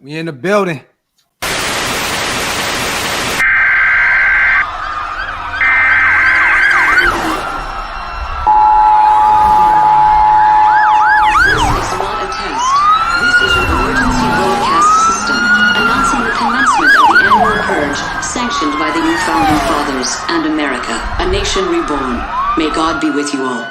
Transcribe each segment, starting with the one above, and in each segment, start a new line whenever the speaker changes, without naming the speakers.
We in the building.
Sanctioned by the new founding fathers and America, a nation reborn. May God be with you all.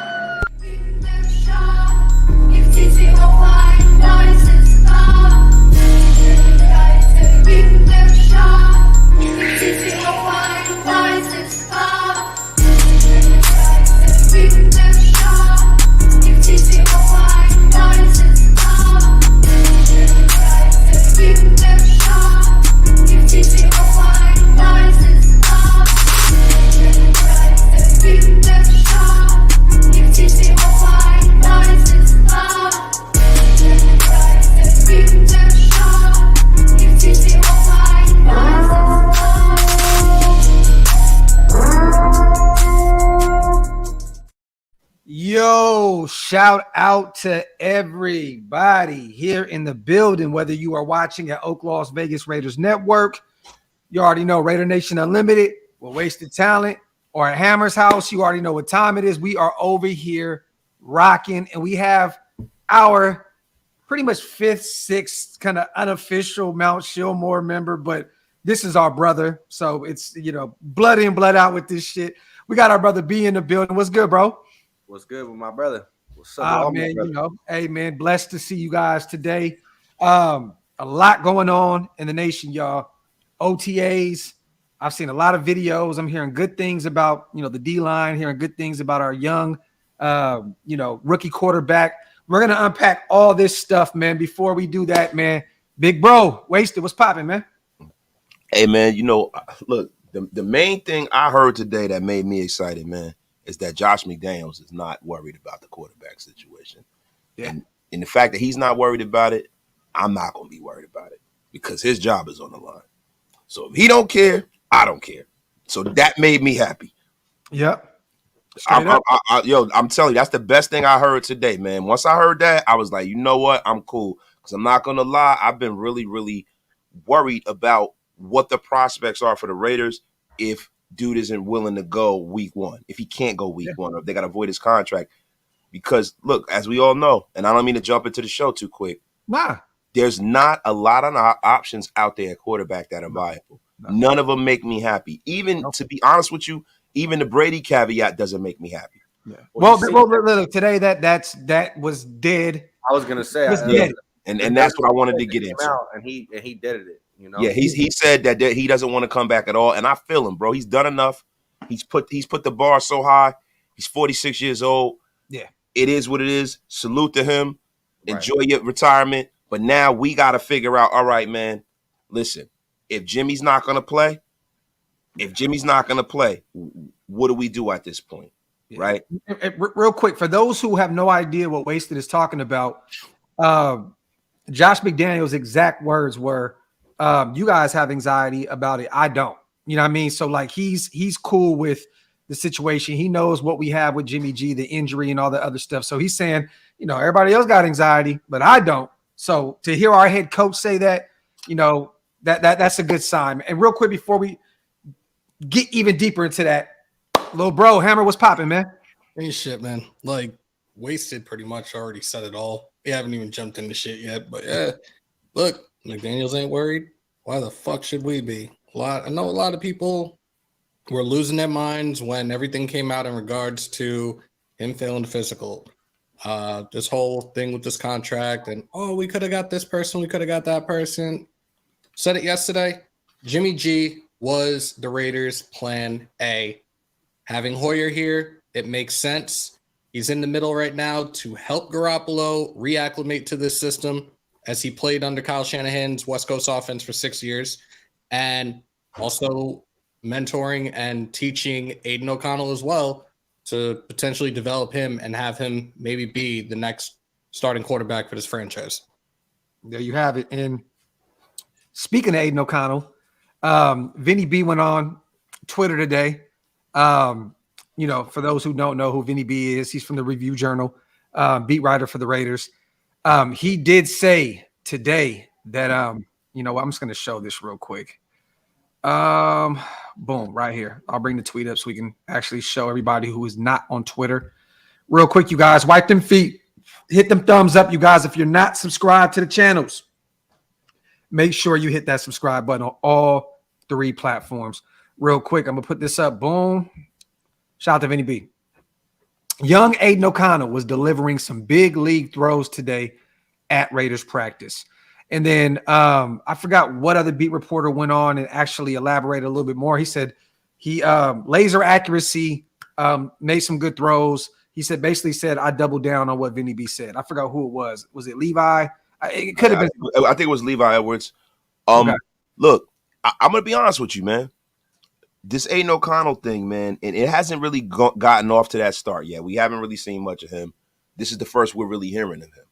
Yo, shout out to everybody here in the building, whether you are watching at OakLosVegas Raiders Network, you already know Raider Nation Unlimited, with Wasted Talent, or at Hammer's house, you already know what time it is. We are over here rocking, and we have our pretty much fifth, sixth kind of unofficial Mount ShieldMore member, but this is our brother, so it's, you know, blood in, blood out with this shit. We got our brother B in the building. What's good, bro?
What's good with my brother? What's up,
man? You know, hey, man, blessed to see you guys today. A lot going on in the nation, y'all. OTAs. I've seen a lot of videos. I'm hearing good things about, you know, the D-line, hearing good things about our young, you know, rookie quarterback. We're going to unpack all this stuff, man. Before we do that, man, big bro, Wasted, what's popping, man?
Hey, man, you know, look, the main thing I heard today that made me excited, man, is that Josh McDaniels is not worried about the quarterback situation.
Yeah.
And the fact that he's not worried about it, I'm not going to be worried about it because his job is on the line. So if he don't care, I don't care. So that made me happy.
Yep.
I'm telling you, that's the best thing I heard today, man. Once I heard that, I was like, you know what? I'm cool. Because I'm not going to lie, I've been really, really worried about what the prospects are for the Raiders if dude isn't willing to go week one, if he can't go week one, or if they got to void his contract. Because, look, as we all know, and I don't mean to jump into the show too quick, there's not a lot of options out there at quarterback that are viable. None of them make me happy. Even, to be honest with you, even the Brady caveat doesn't make me happy.
Yeah. Well, look, today that was dead.
I was going to say.
And that's what I wanted to get into.
And he did it. You know?
Yeah, he said that he doesn't want to come back at all, and I feel him, bro. He's done enough. He's put the bar so high. He's 46 years old.
Yeah,
it is what it is. Salute to him. Enjoy your retirement. But now we got to figure out. All right, man. Listen, if Jimmy's not gonna play, what do we do at this point? Yeah. Right.
Real quick, for those who have no idea what Wasted is talking about, Josh McDaniels' exact words were, you guys have anxiety about it. I don't. You know what I mean? So, like, he's cool with the situation. He knows what we have with Jimmy G, the injury and all the other stuff. So he's saying, you know, everybody else got anxiety, but I don't. So to hear our head coach say that, you know, that's a good sign. And real quick, before we get even deeper into that, little bro, Hammer, what's popping, man?
Ain't shit, man. Like, Wasted pretty much already said it all. We haven't even jumped into shit yet, but yeah, look, McDaniels ain't worried. Why the fuck should we be? I know a lot of people were losing their minds when everything came out in regards to him failing the physical. This whole thing with this contract and, oh, we could have got this person, we could have got that person. Said it yesterday. Jimmy G was the Raiders' plan A. Having Hoyer here, it makes sense. He's in the middle right now to help Garoppolo reacclimate to this system as he played under Kyle Shanahan's West Coast offense for 6 years, and also mentoring and teaching Aiden O'Connell as well to potentially develop him and have him maybe be the next starting quarterback for this franchise.
There you have it. And speaking of Aiden O'Connell, Vinny B went on Twitter today. You know, for those who don't know who Vinny B is, he's from the Review Journal, beat writer for the Raiders. He did say today that You know what? I'm just going to show this real quick. Boom, right here. I'll bring the tweet up so we can actually show everybody who is not on Twitter. Real quick, you guys, wipe them feet. Hit them thumbs up, you guys. If you're not subscribed to the channels, make sure you hit that subscribe button on all 3 platforms. Real quick, I'm going to put this up. Boom. Shout out to Vinny B. Young Aiden O'Connell was delivering some big league throws today at Raiders practice. And then I forgot what other beat reporter went on and actually elaborated a little bit more. He said he laser accuracy, made some good throws. He basically said, I doubled down on what Vinny B said. I forgot who it was. Was it Levi? It could have been.
I think it was Levi Edwards.
Okay.
Look, I'm going to be honest with you, man. This Aiden O'Connell thing, man, and it hasn't really gotten off to that start yet. We haven't really seen much of him. This is the first we're really hearing of him.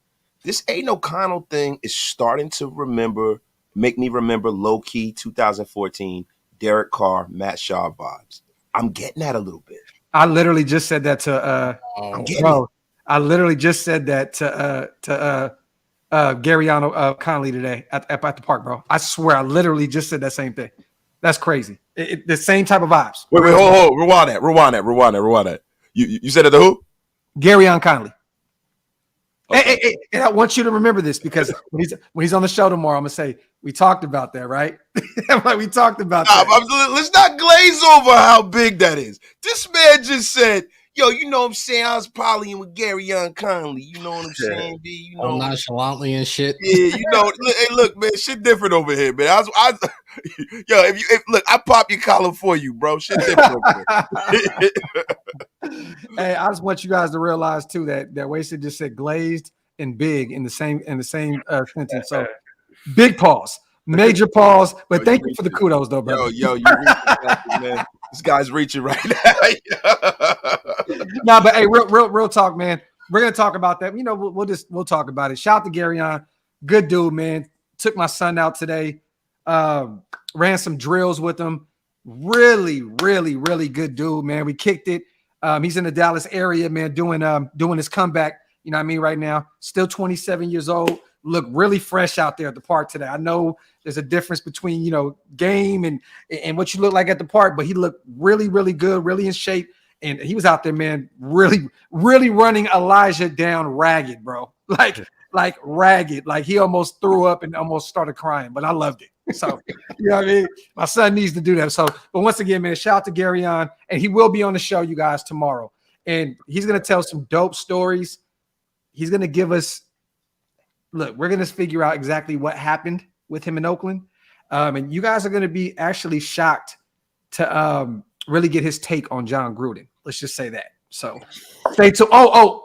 This Aiden O'Connell thing is starting to make me remember low-key 2014 Derek Carr, Matt Shaw vibes. I'm getting that a little bit.
I literally just said that to I literally just said that to Gary Conley today at the park, bro. I swear I literally just said that same thing. That's crazy. The same type of vibes.
Wait, hold. Rewind that. You said it to who?
Gary Conley.
Okay.
Hey, I want you to remember this because when he's on the show tomorrow, I'm gonna say we talked about that, right? We talked about that.
Let's not glaze over how big that is. This man just said, "Yo, you know what I'm saying? I was polying with Gary Conley. You know what I'm saying, B? You know,
nonchalantly and shit.
Yeah, you know. Hey, look, man, shit different over here, man. Look, I pop your collar for you, bro. Shit different over here.
Hey, I just want you guys to realize too that Wasted just said glazed and big in the same sentence. So big pause, major pause. But thank you for the kudos, though, bro.
Yo, you reaching, man. This guy's reaching right now.
Nah, but hey, real talk, man. We're gonna talk about that. You know, we'll talk about it. Shout out to Gary good dude, man. Took my son out today. Ran some drills with him. Really, really, really good dude, man. We kicked it. He's in the Dallas area, man, doing his comeback. You know what I mean? Right now, still 27 years old. Look really fresh out there at the park today. I know there's a difference between, you know, game and what you look like at the park, but he looked really, really good, really in shape. And he was out there, man, really, really running Elijah down ragged, bro. Like ragged. Like he almost threw up and almost started crying, but I loved it. So, you know what I mean? My son needs to do that. So, but once again, man, shout out to Gary and he will be on the show, you guys, tomorrow. And he's going to tell some dope stories. He's going to give us, look, we're going to figure out exactly what happened with him in Oakland. And you guys are going to be actually shocked to really get his take on John Gruden. Let's just say that. So stay tuned.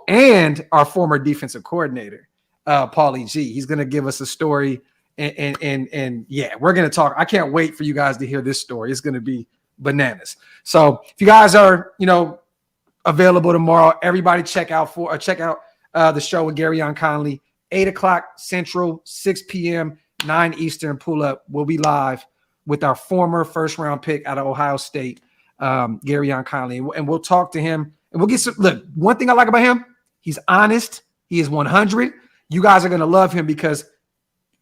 And our former defensive coordinator, Paulie G. He's going to give us a story. And yeah, we're going to talk. I can't wait for you guys to hear this story. It's going to be bananas. So if you guys are, you know, available tomorrow, everybody check out the show with Gary Conley, 8:00 Central, 6 p.m., 9 Eastern. Pull up. We'll be live with our former first round pick out of Ohio State, Gary Conley. And we'll talk to him and we'll get some. Look, one thing I like about him, he's honest. He is 100. You guys are going to love him because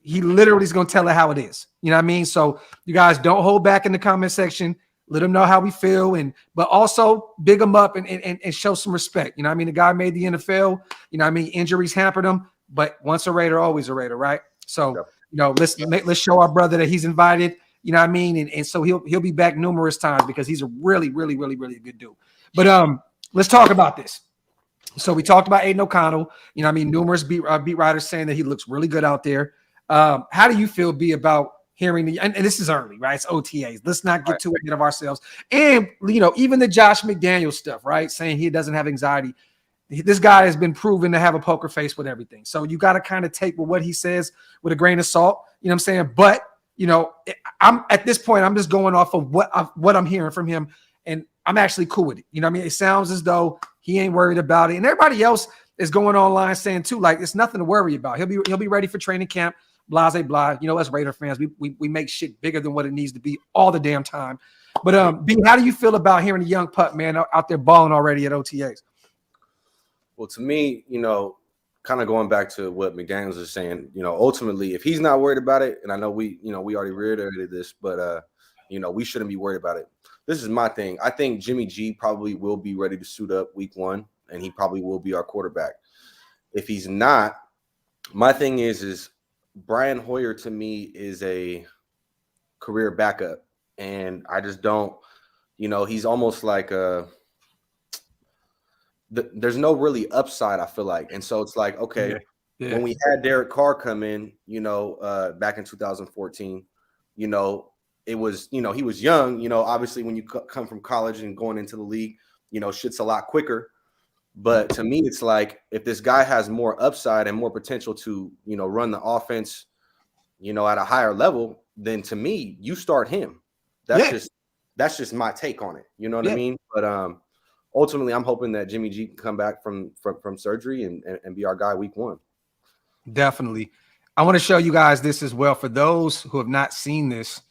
he literally is going to tell it how it is. You know what I mean? So you guys don't hold back in the comment section. Let him know how we feel, but also big him up and show some respect. You know what I mean? The guy made the NFL. You know what I mean? Injuries hampered him, but once a Raider, always a Raider, right? So, you know, let's show our brother that he's invited. You know what I mean? And so he'll be back numerous times because he's a really, really, really, really good dude. But let's talk about this. So we talked about Aiden O'Connell. You know what I mean? Numerous beat writers saying that he looks really good out there. How do you feel, B, about hearing and this is early, right? It's OTAs. Let's not get too ahead of ourselves. And, you know, even the Josh McDaniels stuff, right? Saying he doesn't have anxiety. This guy has been proven to have a poker face with everything. So you got to kind of take what he says with a grain of salt. You know what I'm saying? But, you know, I'm at this point, I'm just going off of what I'm hearing from him. And I'm actually cool with it. You know what I mean? It sounds as though he ain't worried about it. And everybody else is going online saying too, like, it's nothing to worry about. He'll be ready for training camp. Blase blah. You know, as Raider fans, we make shit bigger than what it needs to be all the damn time. But B, how do you feel about hearing a young pup, man, out there balling already at OTAs?
Well, to me, you know, kind of going back to what McDaniels is saying, ultimately, if he's not worried about it, and I know we already reiterated this, but we shouldn't be worried about it. This is my thing. I think Jimmy G probably will be ready to suit up week 1, and he probably will be our quarterback. If he's not, my thing is Brian Hoyer to me is a career backup, and I just don't, he's almost like there's no really upside, I feel like. And so it's like, okay, when we had Derek Carr come in, back in 2014, it was, he was young, obviously when you come from college and going into the league, shit's a lot quicker. But to me, it's like, if this guy has more upside and more potential to, run the offense, at a higher level, then to me, you start him. That's just my take on it. You know what I mean? But, ultimately, I'm hoping that Jimmy G can come back from surgery and be our guy week 1.
Definitely. I want to show you guys this as well. For those who have not seen this,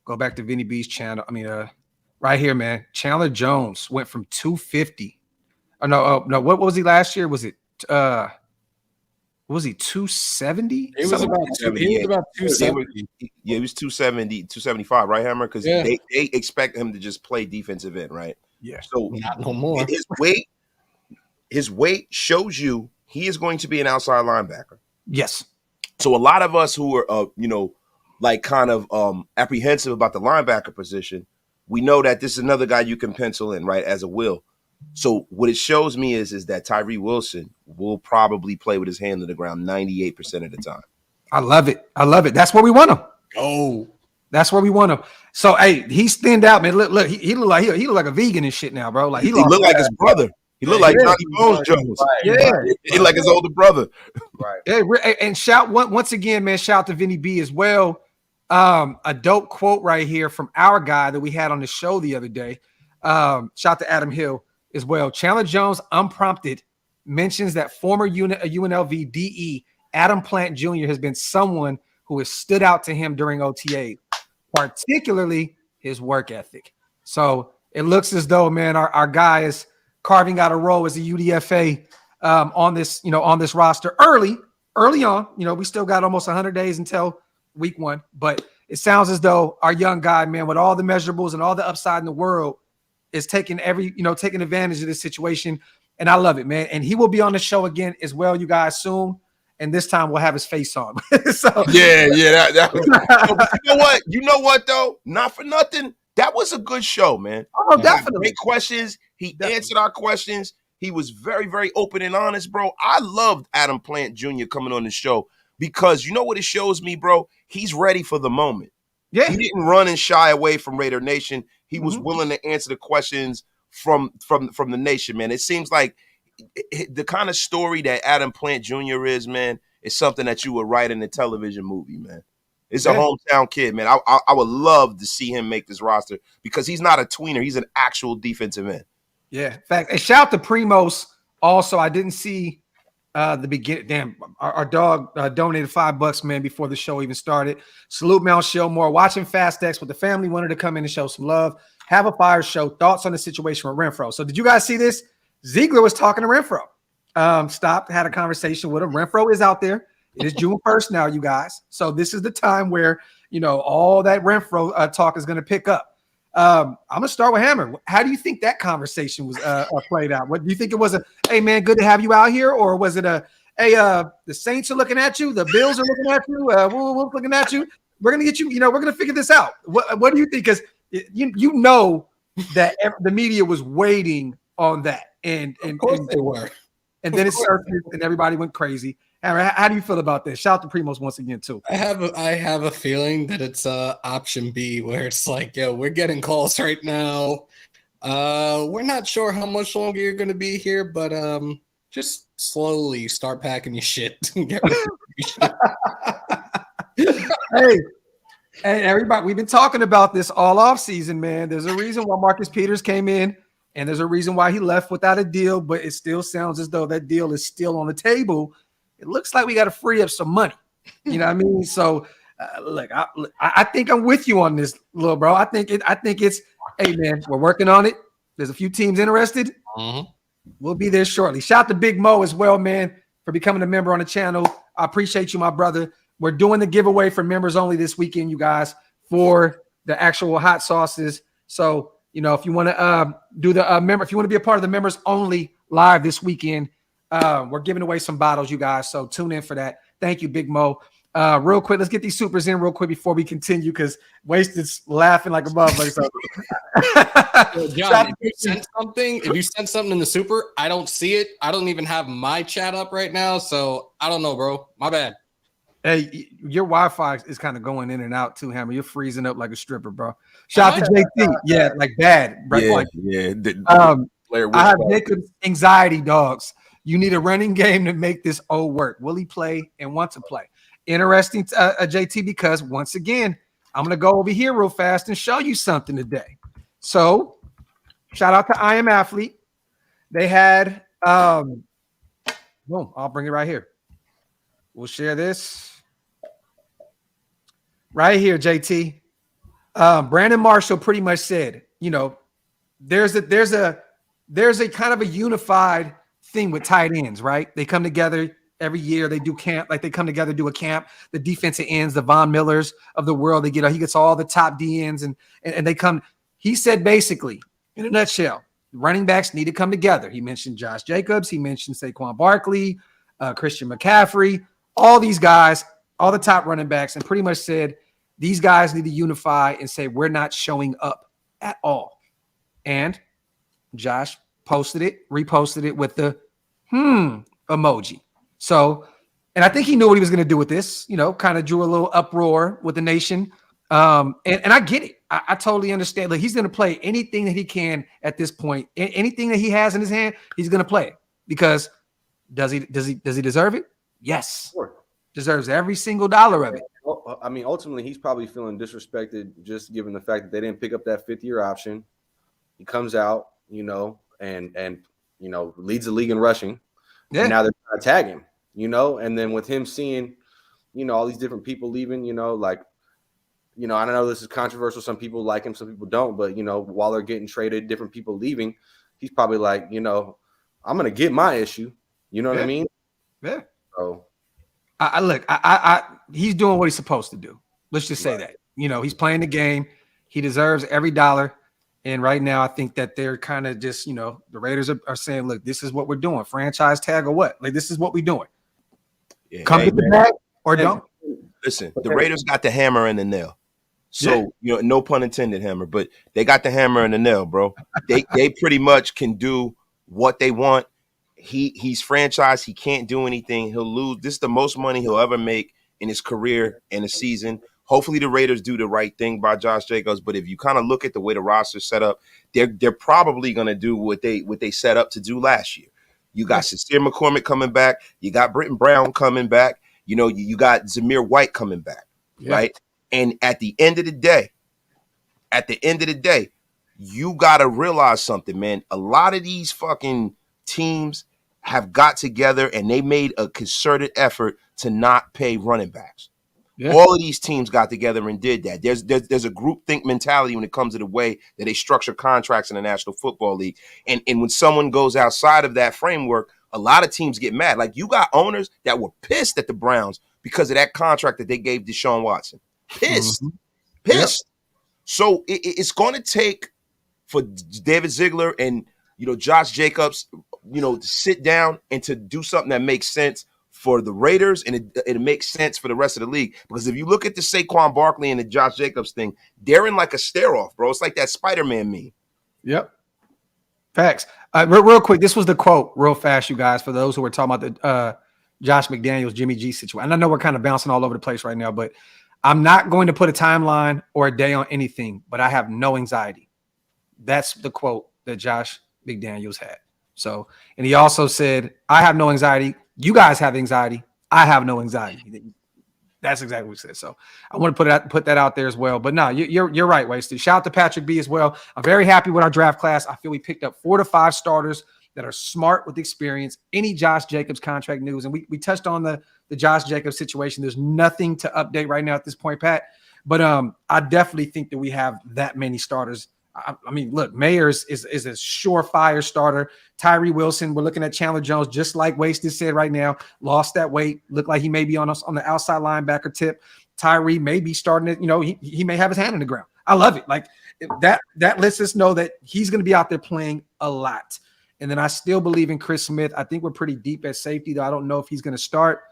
go back to Vinny B's channel. Right here, man. Chandler Jones went from 250. Oh, no. What was he last year? Was it 270?
He was about 270.
Yeah, he was 270, 275, right, Hammer? Because they expect him to just play defensive end, right?
Yeah.
So
not no more.
His weight shows you he is going to be an outside linebacker.
Yes.
So a lot of us who are kind of apprehensive about the linebacker position, we know that this is another guy you can pencil in, right, as a will. So what it shows me is that Tyree Wilson will probably play with his hand on the ground 98% of the time.
I love it. That's where we want him.
Oh,
that's where we want him. So, hey, he's thinned out, man. Look, he look like a vegan and shit now, bro. Like
he look like his brother. He look like Johnny Bones Jones. He like his older brother.
Right.
Yeah, and once again, man. Shout out to Vinny B as well. A dope quote right here from our guy that we had on the show the other day. Shout out to Adam Hill as well. Chandler Jones, unprompted, mentions that former UNLV DE Adam Plant Jr. has been someone who has stood out to him during OTA, particularly his work ethic. So it looks as though, man, our guy is carving out a role as a UDFA on this roster early on. We still got almost 100 days until week 1, but it sounds as though our young guy, man, with all the measurables and all the upside in the world, is taking advantage of this situation. And I love it, man. And he will be on the show again as well, you guys, soon. And this time we'll have his face on. So
you know what though? Not for nothing. That was a good show, man.
Oh, definitely.
Great questions. He answered our questions. He was very, very open and honest, bro. I loved Adam Plant Jr. coming on the show because you know what it shows me, bro? He's ready for the moment. Yeah. He didn't run and shy away from Raider Nation. He was willing to answer the questions from the nation, man. It seems like the kind of story that Adam Plant Jr. is, man, is something that you would write in a television movie, man. It's a hometown kid, man. I would love to see him make this roster because he's not a tweener. He's an actual defensive end.
Yeah. In fact, and shout out to Primos also. I didn't see the beginning. Damn, our dog donated $5, man, before the show even started. Salute Mount ShieldMore. Watching Fast X with the family, wanted to come in and show some love. Have a fire show. Thoughts on the situation with Renfrow. So did you guys see this? Ziegler was talking to Renfrow. Stopped, had a conversation with him. Renfrow is out there. It is June 1st now, you guys. So this is the time where, all that Renfrow talk is going to pick up. I'm going to start with Hammer. How do you think that conversation was played out? What do you think it was hey, man, good to have you out here? Or was it hey, the Saints are looking at you. The Bills are looking at you. We're looking at you. We're going to get you. We're going to figure this out. What do you think? Because you know that the media was waiting on that. And
of course they were.
And then it surfaced and everybody went crazy. Hammer, how do you feel about this? Shout out to Primos once again, too.
I have a feeling that it's option B, where it's like, we're getting calls right now. We're not sure how much longer you're going to be here, but just slowly start packing your shit and get rid of your shit.
Hey, everybody, we've been talking about this all off season, man. There's a reason why Marcus Peters came in, and there's a reason why he left without a deal, but it still sounds as though that deal is still on the table. It looks like we got to free up some money. You know what I mean? So, look, I think I'm with you on this, little bro. I think it's, hey, man, we're working on it. There's a few teams interested. We'll be there shortly. Shout out to Big Mo as well, man. for becoming a member on the channel. I appreciate you, my brother. We're doing the giveaway for members only this weekend, you guys, for the actual hot sauces. So, if you want to do the member, if you want to be a part of the members only live this weekend, we're giving away some bottles, you guys. So tune in for that. Thank you, Big Mo. Real quick, let's get these supers in real quick before we continue, because Wasted's laughing like a motherfucker.
So, John, if you sent something in the super, I don't see it. I don't even have my chat up right now, so I don't know, bro. My bad.
Hey, your Wi-Fi is kind of going in and out too, Hammer. You're freezing up like a stripper, bro. Shout out to JT. Yeah, like bad. Right? I have Jacob's anxiety, dogs. You need a running game to make this O work. Will he play and want to play? Interesting, JT, because once again, I'm going to go over here real fast and show you something today. So, shout out to I Am Athlete. They had, boom, I'll bring it right here. We'll share this right here, JT. Brandon Marshall pretty much said, there's a kind of a unified thing with tight ends, right? They come together every year. They do camp, like they come together, do a camp. The defensive ends, the Von Millers of the world, he gets all the top D ends and they come. He said basically, in a nutshell, running backs need to come together. He mentioned Josh Jacobs. He mentioned Saquon Barkley, Christian McCaffrey, all these guys, all the top running backs, and pretty much said these guys need to unify and say we're not showing up at all. And Josh reposted it with the emoji. So, and I think he knew what he was going to do with this, kind of drew a little uproar with the nation. And I get it. I totally understand. Like, he's going to play anything that he can at this point. Anything that he has in his hand, he's going to play it. Because does he deserve it? Yes. Sure. Deserves every single dollar of it.
I mean, ultimately, he's probably feeling disrespected just given the fact that they didn't pick up that 5th-year option. He comes out, and leads the league in rushing. Yeah. And now they're trying to tag him, and then with him seeing, all these different people leaving, I don't know, this is controversial. Some people like him, some people don't, but while they're getting traded, different people leaving, he's probably like, I'm going to get my issue. You know what I mean? Yeah. So
he's doing what he's supposed to do. Let's just say that, he's playing the game. He deserves every dollar. And right now, I think that they're kind of just, the Raiders are saying, look, this is what we're doing. Franchise tag or what? Like, this is what we're doing. Yeah, come get the bag or don't.
Listen, the Raiders got the hammer and the nail. So, no pun intended, hammer, but they got the hammer and the nail, bro. They pretty much can do what they want. He's franchised. He can't do anything. He'll lose. This is the most money he'll ever make in his career in a season. Hopefully the Raiders do the right thing by Josh Jacobs. But if you kind of look at the way the roster's set up, they're probably going to do what they set up to do last year. You got Sincere McCormick coming back. You got Britton Brown coming back. You got Zamir White coming back, right? And at the end of the day, you got to realize something, man. A lot of these fucking teams have got together and they made a concerted effort to not pay running backs. Yeah. All of these teams got together and did that. There's a groupthink mentality when it comes to the way that they structure contracts in the National Football League. And when someone goes outside of that framework, a lot of teams get mad. Like, you got owners that were pissed at the Browns because of that contract that they gave Deshaun Watson. Pissed. Yep. So it's going to take for David Ziegler and, Josh Jacobs, to sit down and to do something that makes sense for the Raiders, and it makes sense for the rest of the league. Because if you look at the Saquon Barkley and the Josh Jacobs thing, they're in like a stare-off, bro. It's like that Spider-Man meme.
Yep. Facts. Real quick, this was the quote real fast, you guys, for those who were talking about the Josh McDaniels, Jimmy G situation. And I know we're kind of bouncing all over the place right now, but I'm not going to put a timeline or a day on anything, but I have no anxiety. That's the quote that Josh McDaniels had. So, and he also said, I have no anxiety. You guys have anxiety. I have no anxiety. That's exactly what he said. So I want to put that out there as well. But no, you're right, Wasted. Shout out to Patrick B as well. I'm very happy with our draft class. I feel we picked up 4 to 5 starters that are smart with experience. Any Josh Jacobs contract news, and we touched on the Josh Jacobs situation. There's nothing to update right now at this point, Pat. But I definitely think that we have that many starters I mean, look, Mayers is a surefire starter. Tyree Wilson, we're looking at Chandler Jones, just like Wasted said right now, lost that weight, looked like he may be on the outside linebacker tip. Tyree may be starting it, he may have his hand in the ground. I love it. Like that lets us know that he's going to be out there playing a lot. And then I still believe in Chris Smith. I think we're pretty deep at safety, though. I don't know if he's going to start.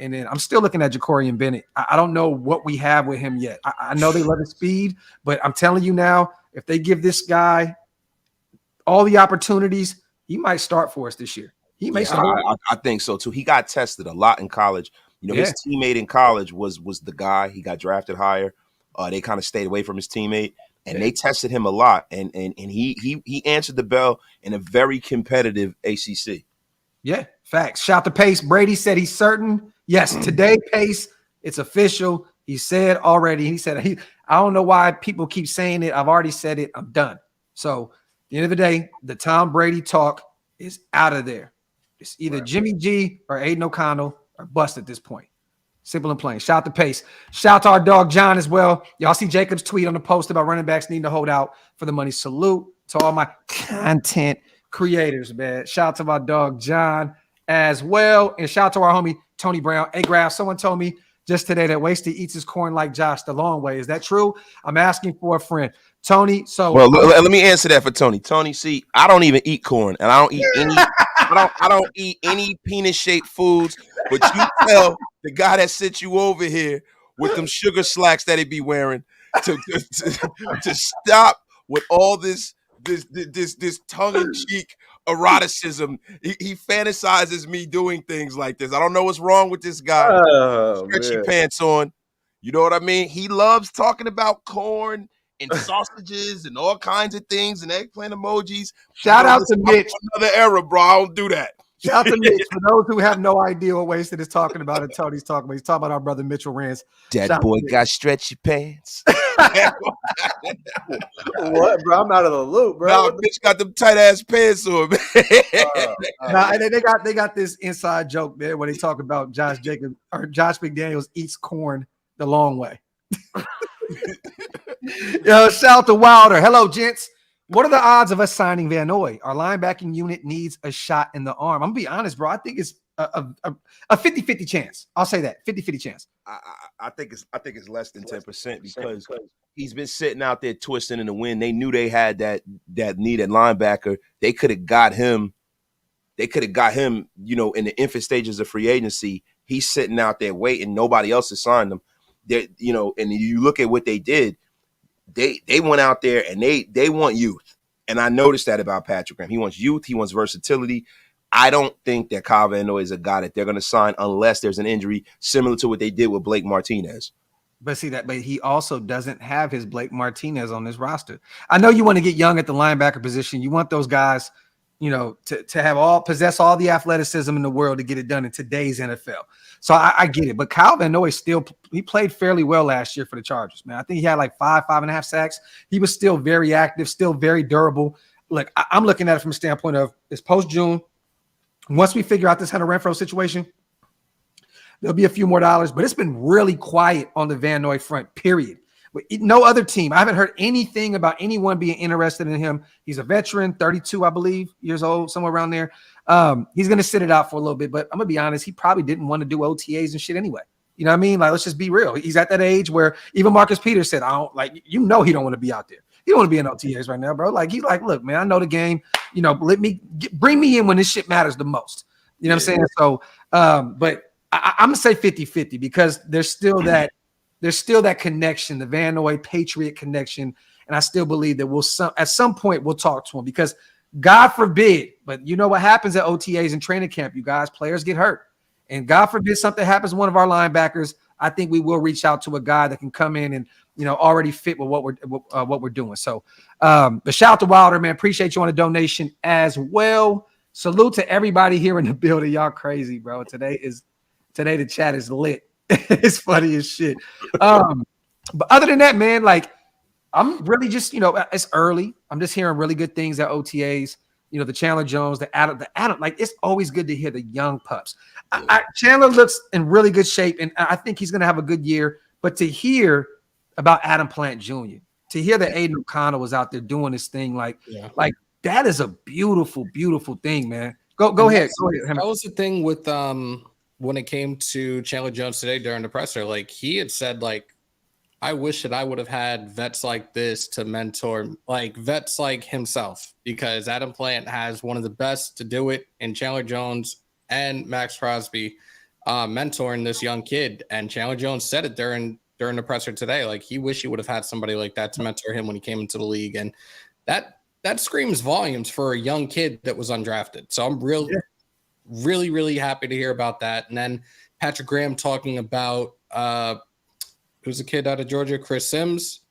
And then I'm still looking at Jacorian Bennett. I don't know what we have with him yet. I know they love his speed, but I'm telling you now, if they give this guy all the opportunities, he might start for us this year. He may start.
I think so too. He got tested a lot in college. His teammate in college was the guy. He got drafted higher. They kind of stayed away from his teammate, and they tested him a lot. And he answered the bell in a very competitive ACC.
Yeah, facts. Shout to Pace. Brady said he's certain. Yes, today, Pace, it's official. He said already. He said I don't know why people keep saying it. I've already said it. I'm done. So at the end of the day, the Tom Brady talk is out of there. It's either Jimmy G or Aiden O'Connell or bust at this point. Simple and plain. Shout to Pace. Shout to our dog John as well. Y'all see Jacob's tweet on the post about running backs needing to hold out for the money. Salute to all my content creators, man. Shout out to my dog John as well. And shout out to our homie Tony Brown. Hey, Graphk, someone told me just today that Wasted eats his corn like Josh the long way. Is that true? I'm asking for a friend. Tony, so
let me answer that for Tony. Tony, see, I don't even eat corn, and I don't eat any I don't eat any penis-shaped foods, but you tell the guy that sent you over here with them sugar slacks that he be wearing to stop with all this tongue-in-cheek eroticism. He fantasizes me doing things like this. I don't know what's wrong with this guy. Stretchy pants on. You know what I mean? He loves talking about corn and sausages and all kinds of things and eggplant emojis.
Shout out to Mitch.
Another era, bro. I don't do that.
Shout out to Mitch. For those who have no idea what Wasted is talking about and Tony's talking about, he's talking about our brother Mitchell Renz.
That boy got stretchy pants.
What, bro? I'm out of the loop, bro.
Nah, bitch got them tight ass pants on, man.
And they got this inside joke, man, where they talk about Josh McDaniels eats corn the long way. Yo, shout out to Wilder. Hello, gents. What are the odds of us signing Van Noy? Our linebacking unit needs a shot in the arm. I'm gonna be honest, bro. I think it's a 50-50 chance. I'll say that 50-50 chance.
I think it's less than 10% because he's been sitting out there twisting in the wind. They knew they had that need at linebacker. They could have got him. They could have got him, in the infant stages of free agency. He's sitting out there waiting. Nobody else has signed him. And you look at what they did. They went out there and they want youth. And I noticed that about Patrick Graham. He wants youth. He wants versatility. I don't think that Kyle Van Noy is a guy that they're going to sign unless there's an injury similar to what they did with Blake Martinez.
But he also doesn't have his Blake Martinez on this roster. I know you want to get young at the linebacker position. You want those guys, to possess all the athleticism in the world to get it done in today's NFL. So I get it. But Kyle Van Noy he played fairly well last year for the Chargers, man. I think he had like 5.5 sacks. He was still very active, still very durable. Look, I'm looking at it from a standpoint of it's post-June. Once we figure out this Hunter Renfrow situation, there'll be a few more dollars, but it's been really quiet on the Van Noy front, period. No other team. I haven't heard anything about anyone being interested in him. He's a veteran, 32, I believe, years old, somewhere around there. He's going to sit it out for a little bit, but I'm going to be honest, he probably didn't want to do OTAs and shit anyway. You know what I mean? Like, let's just be real. He's at that age where even Marcus Peters said, he don't want to be out there. He don't want to be in OTAs right now, bro. Like, he's like, look, man, I know the game. Bring me in when this shit matters the most. You know what I'm saying? So, but I'm going to say 50-50 because there's still that connection, the Van Noy Patriot connection. And I still believe that at some point we'll talk to him because God forbid, but you know what happens at OTAs and training camp, you guys, players get hurt. And God forbid something happens to one of our linebackers. I think we will reach out to a guy that can come in and, already fit with what we're doing. So, but shout out to Wilder, man. Appreciate you on the donation as well. Salute to everybody here in the building. Y'all crazy, bro. Today the chat is lit. It's funny as shit. But other than that, man, like I'm really just, it's early. I'm just hearing really good things at OTAs. The Chandler Jones, the Adam, like it's always good to hear the young pups. Chandler looks in really good shape, and I think he's going to have a good year. But to hear about Adam Plant Jr., to hear that Aiden O'Connell was out there doing this thing, like that is a beautiful, beautiful thing, man. Go ahead. Go ahead.
That was the thing with when it came to Chandler Jones today during the presser. Like he had said, like, I wish that I would have had vets like this to mentor, like vets like himself, because Adam Plant has one of the best to do it in Chandler Jones and Max Crosby mentoring this young kid. And Chandler Jones said it during the presser today. Like he wished he would have had somebody like that to mentor him when he came into the league. And that screams volumes for a young kid that was undrafted. So I'm really, really happy to hear about that. And then Patrick Graham talking about who's the kid out of Georgia? Chris Sims.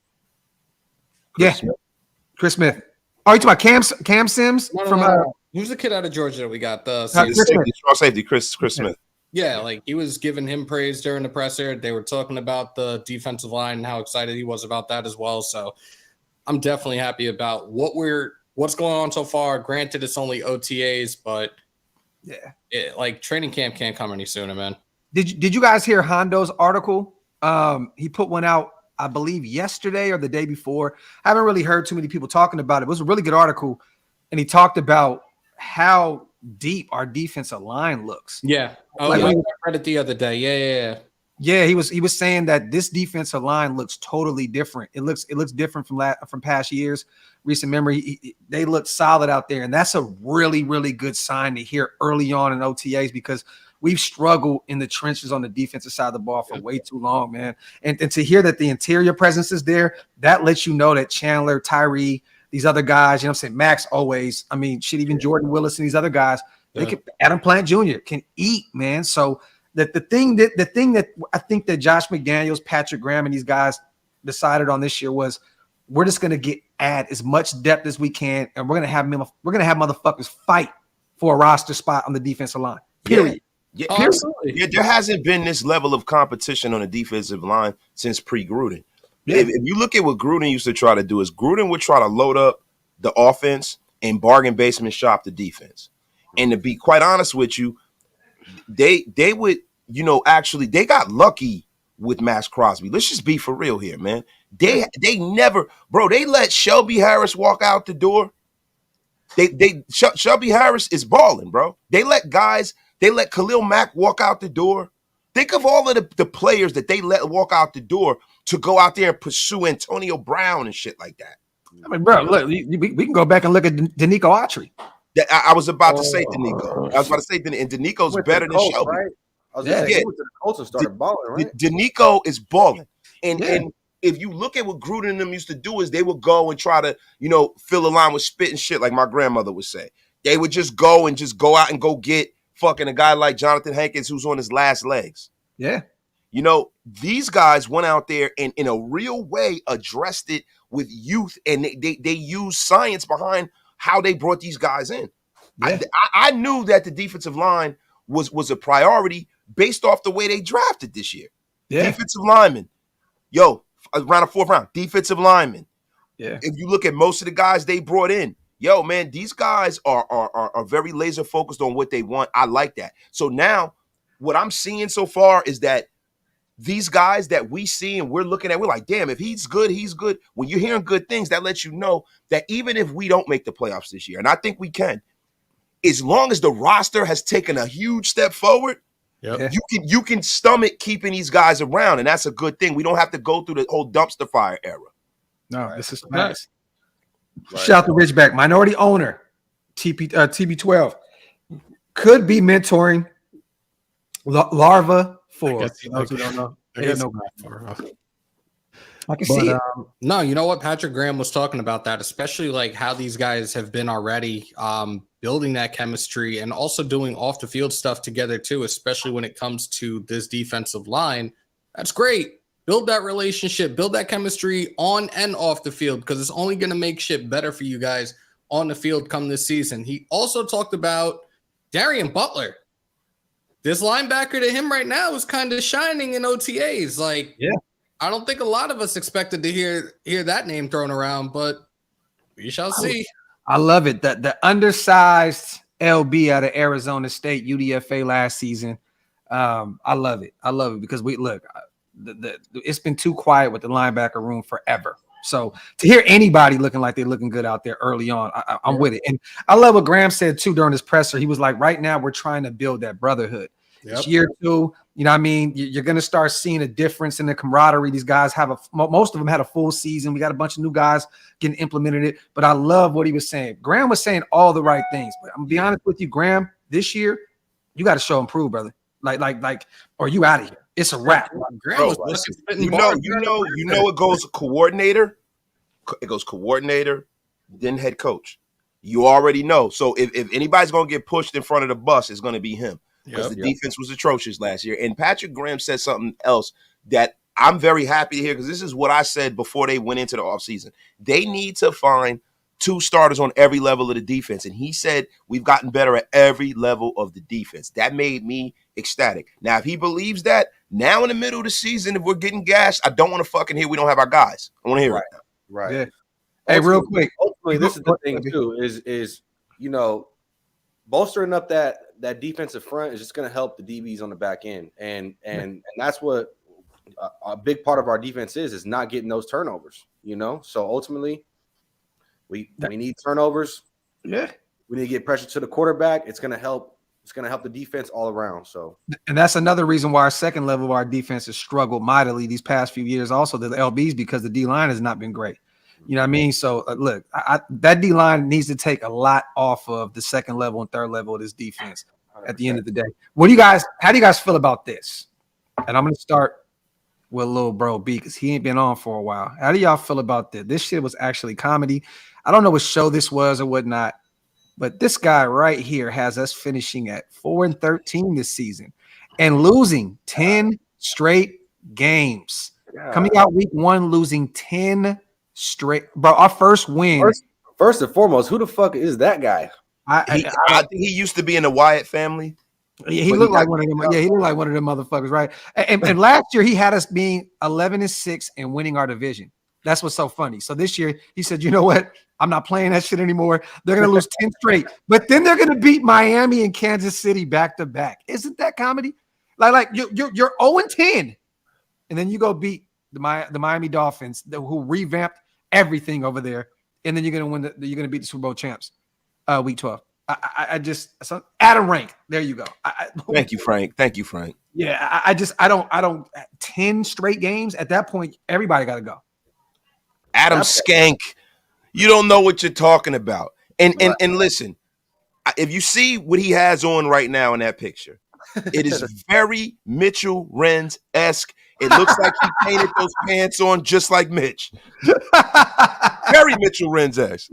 Chris Smith. Oh, you talking about Cam Sims?
No. Who's the kid out of Georgia that we got? The
safety, Chris Smith.
Yeah, like he was giving him praise during the presser. They were talking about the defensive line and how excited he was about that as well. So I'm definitely happy about what's going on so far. Granted, it's only OTAs, but like training camp can't come any sooner, man.
Did you guys hear Hondo's article? He put one out, I believe, yesterday or the day before. I haven't really heard too many people talking about it. It was a really good article, and he talked about how deep our defensive line looks.
Yeah. Oh, I read it the other day.
Yeah, he was saying that this defensive line looks totally different. It looks different from past years, recent memory. They look solid out there, and that's a really, really good sign to hear early on in OTAs, because we've struggled in the trenches on the defensive side of the ball for way too long, man. And to hear that the interior presence is there, that lets you know that Chandler, Tyree, these other guys, you know what I'm saying, Max always, I mean, shit, even Jordan Willis and these other guys, they can, Adam Plant Jr. can eat, man. So the thing that I think that Josh McDaniels, Patrick Graham, and these guys decided on this year was we're just gonna add as much depth as we can, and we're gonna have motherfuckers fight for a roster spot on the defensive line. Period.
Yeah, there hasn't been this level of competition on the defensive line since pre-Gruden. Yeah. If you look at what Gruden used to try to do, is Gruden would try to load up the offense and bargain basement shop the defense. And to be quite honest with you, they would, actually they got lucky with Max Crosby. Let's just be for real here, man. They never, bro, they let Shelby Harris walk out the door. Shelby Harris is balling, bro. They let Khalil Mack walk out the door. Think of all of the players that they let walk out the door to go out there and pursue Antonio Brown and shit like that.
I mean, bro, look, we can go back and look at Danico Autry.
I was about to say Danico. I was about to say and Danico's better than Shelby.
Right? I was going to say, he went to the Colts and started balling, right?
Danico is balling. And if you look at what Gruden and them used to do, is they would go and try to, fill a line with spit and shit, like my grandmother would say. They would just go out and go get fucking a guy like Jonathan Hankins, who's on his last legs.
Yeah.
These guys went out there and in a real way addressed it with youth, and they used science behind how they brought these guys in. Yeah. I knew that the defensive line was a priority based off the way they drafted this year. Yeah. Defensive linemen. Around the fourth round, defensive linemen. Yeah. If you look at most of the guys they brought in, man, these guys are very laser focused on what they want. I like that. So now what I'm seeing so far is that these guys that we see and we're looking at, we're like, damn, if he's good, he's good. When you're hearing good things, that lets you know that even if we don't make the playoffs this year, and I think we can, as long as the roster has taken a huge step forward, you can stomach keeping these guys around, and that's a good thing. We don't have to go through the whole dumpster fire era.
No, this is nice. Right. Shout out to Ridgeback, minority owner, TB12, could be mentoring Larva for. I can see it.
No, you know what? Patrick Graham was talking about that, especially like how these guys have been already building that chemistry and also doing off the field stuff together too, especially when it comes to this defensive line. That's great. Build that relationship, build that chemistry on and off the field, because it's only going to make shit better for you guys on the field come this season. He also talked about Darian Butler. This linebacker to him right now is kind of shining in OTAs. Like, I don't think a lot of us expected to hear that name thrown around, but we shall see.
I love it. The undersized LB out of Arizona State, UDFA last season. I love it. I love it because it's been too quiet with the linebacker room forever. So to hear anybody looking like they're looking good out there early on, I'm with it. And I love what Graham said too during his presser. He was like, right now we're trying to build that brotherhood. It's year 2. You know what I mean? You're going to start seeing a difference in the camaraderie. These guys most of them had a full season. We got a bunch of new guys getting implemented it. But I love what he was saying. Graham was saying all the right things. But I'm going to be honest with you, Graham, this year, you got to show improve, brother. Like, or you out of here. It's a wrap.
Bro, listen, you know, it goes coordinator. It goes coordinator, then head coach. You already know. So if anybody's going to get pushed in front of the bus, it's going to be him. Because the defense was atrocious last year. And Patrick Graham said something else that I'm very happy to hear, because this is what I said before they went into the offseason. They need to find 2 starters on every level of the defense. And he said we've gotten better at every level of the defense. That made me ecstatic. Now, if he believes that, now in the middle of the season, if we're getting gashed, I don't want to fucking hear we don't have our guys. I want to hear it.
Right.
Yeah. Hey, real quick.
Ultimately, this is the thing, too, is bolstering up that defensive front is just going to help the DBs on the back end. And that's what a big part of our defense is not getting those turnovers, So ultimately, we need turnovers. Yeah. We need to get pressure to the quarterback. It's going to help. It's going to help the defense all around. So,
and that's another reason why our second level of our defense has struggled mightily these past few years. Also, the LBs, because the D line has not been great. You know what I mean? So look, that D line needs to take a lot off of the second level and third level of this defense. 100%. At the end of the day, how do you guys feel about this? And I'm going to start with little bro B, because he ain't been on for a while. How do y'all feel about this? This shit was actually comedy. I don't know what show this was or whatnot, but this guy right here has us finishing at 4-13 this season and losing 10 straight games. Coming out week 1, losing 10 straight. Bro, our first win.
First and foremost, who the fuck is that guy?
I think he used to be in the Wyatt family.
He looked like one of them. Yeah, he looked like one of them motherfuckers, right? And last year he had us being 11-6 and winning our division. That's what's so funny. So this year he said, you know what? I'm not playing that shit anymore. They're gonna lose 10 straight, but then they're gonna beat Miami and Kansas City back to back. Isn't that comedy? Like you're 0-10, and then you go beat the Miami Dolphins, who revamped everything over there, and then you're gonna beat the Super Bowl champs, week 12. Adam Rank. There you go.
Thank you, Frank.
Yeah, I don't 10 straight games at that point. Everybody got to go.
Adam Skank, you don't know what you're talking about. And listen, if you see what he has on right now in that picture, it is very Mitchell Renz-esque. It looks like he painted those pants on just like Mitch. Very Mitchell Renz-esque.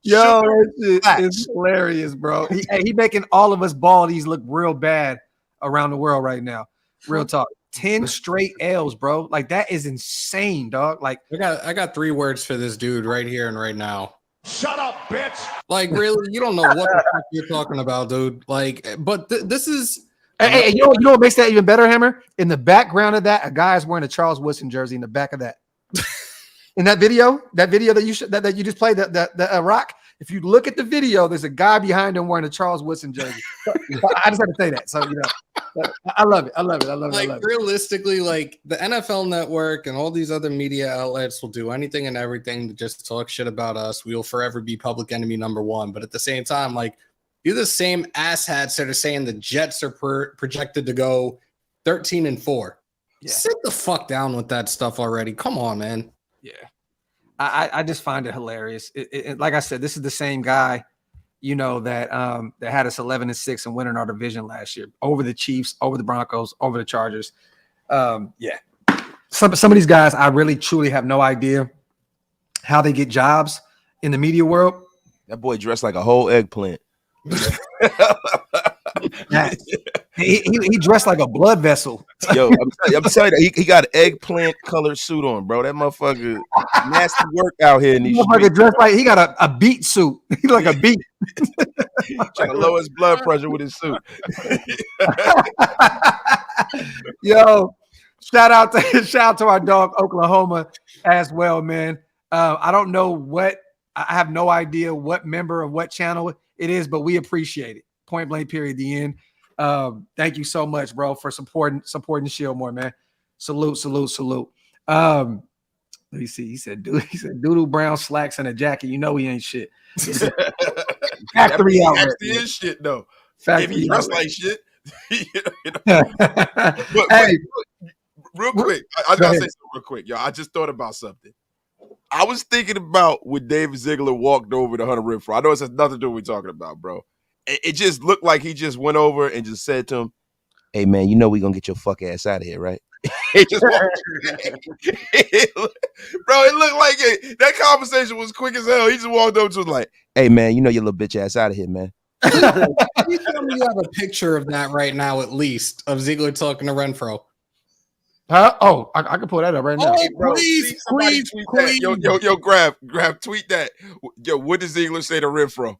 Yo, it's hilarious, bro. He making all of us baldies look real bad around the world right now. Real talk. 10 straight L's, bro. Like, that is insane, dog. Like,
I got 3 words for this dude right here and right now.
Shut up, bitch.
Like, really, you don't know what the fuck you're talking about, dude. Like, but this is.
Hey, you know what makes that even better, Hammer? In the background of that, a guy is wearing a Charles Woodson jersey in the back of that. In that video that you just played, the Rock. If you look at the video, there's a guy behind him wearing a Charles Woodson jersey. I just had to say that. So I love it.
Like, realistically, like, the NFL Network and all these other media outlets will do anything and everything to just talk shit about us. We will forever be public enemy number 1. But at the same time, like, you're the same asshats that are saying the Jets are projected to go 13-4. Yeah. Sit the fuck down with that stuff already. Come on, man.
Yeah. I just find it hilarious. Like I said, this is the same guy, that had us 11-6 and winning our division last year over the Chiefs, over the Broncos, over the Chargers. Yeah. Some of these guys, I really truly have no idea how they get jobs in the media world.
That boy dressed like a whole eggplant.
He dressed like a blood vessel.
Yo, I'm telling you, he got an eggplant colored suit on, bro. That motherfucker nasty work out here in these streets.
Dressed like he got a beet suit. He's like a beet.
Trying to lower his blood pressure with his suit.
Yo, shout out to our dog Oklahoma as well, man. I don't know I have no idea what member of what channel it is, but we appreciate it. Point blank, period, the end. Thank you so much, bro, for supporting ShieldMore, man. Salute. Let me see. He said doodle brown slacks and a jacket. You know he ain't shit. Factory outlet.
Actually is shit though.
Factory
Maybe he dressed
outlet.
like shit.
Hey,
real quick, I gotta say something real quick, y'all. I just thought about something. I was thinking about when David Ziegler walked over to Hunter Renfrow. I know it has nothing to do with what we're talking about, bro. It just looked like he just went over and just said to him, "Hey man, you know we gonna get your fuck ass out of here, right?" He just walked. Bro, it looked like it. That conversation was quick as hell. He just walked over to him like, "Hey man, you know your little bitch ass out of here, man."
You tell me you have a picture of that right now, at least, of Ziegler talking to Renfrow.
huh? Oh, I can pull that up right now.
Oh,
Bro,
please,
somebody
please,
tweet
please.
that. Yo, Graphk, tweet that. Yo, what does Ziegler say to Renfrow?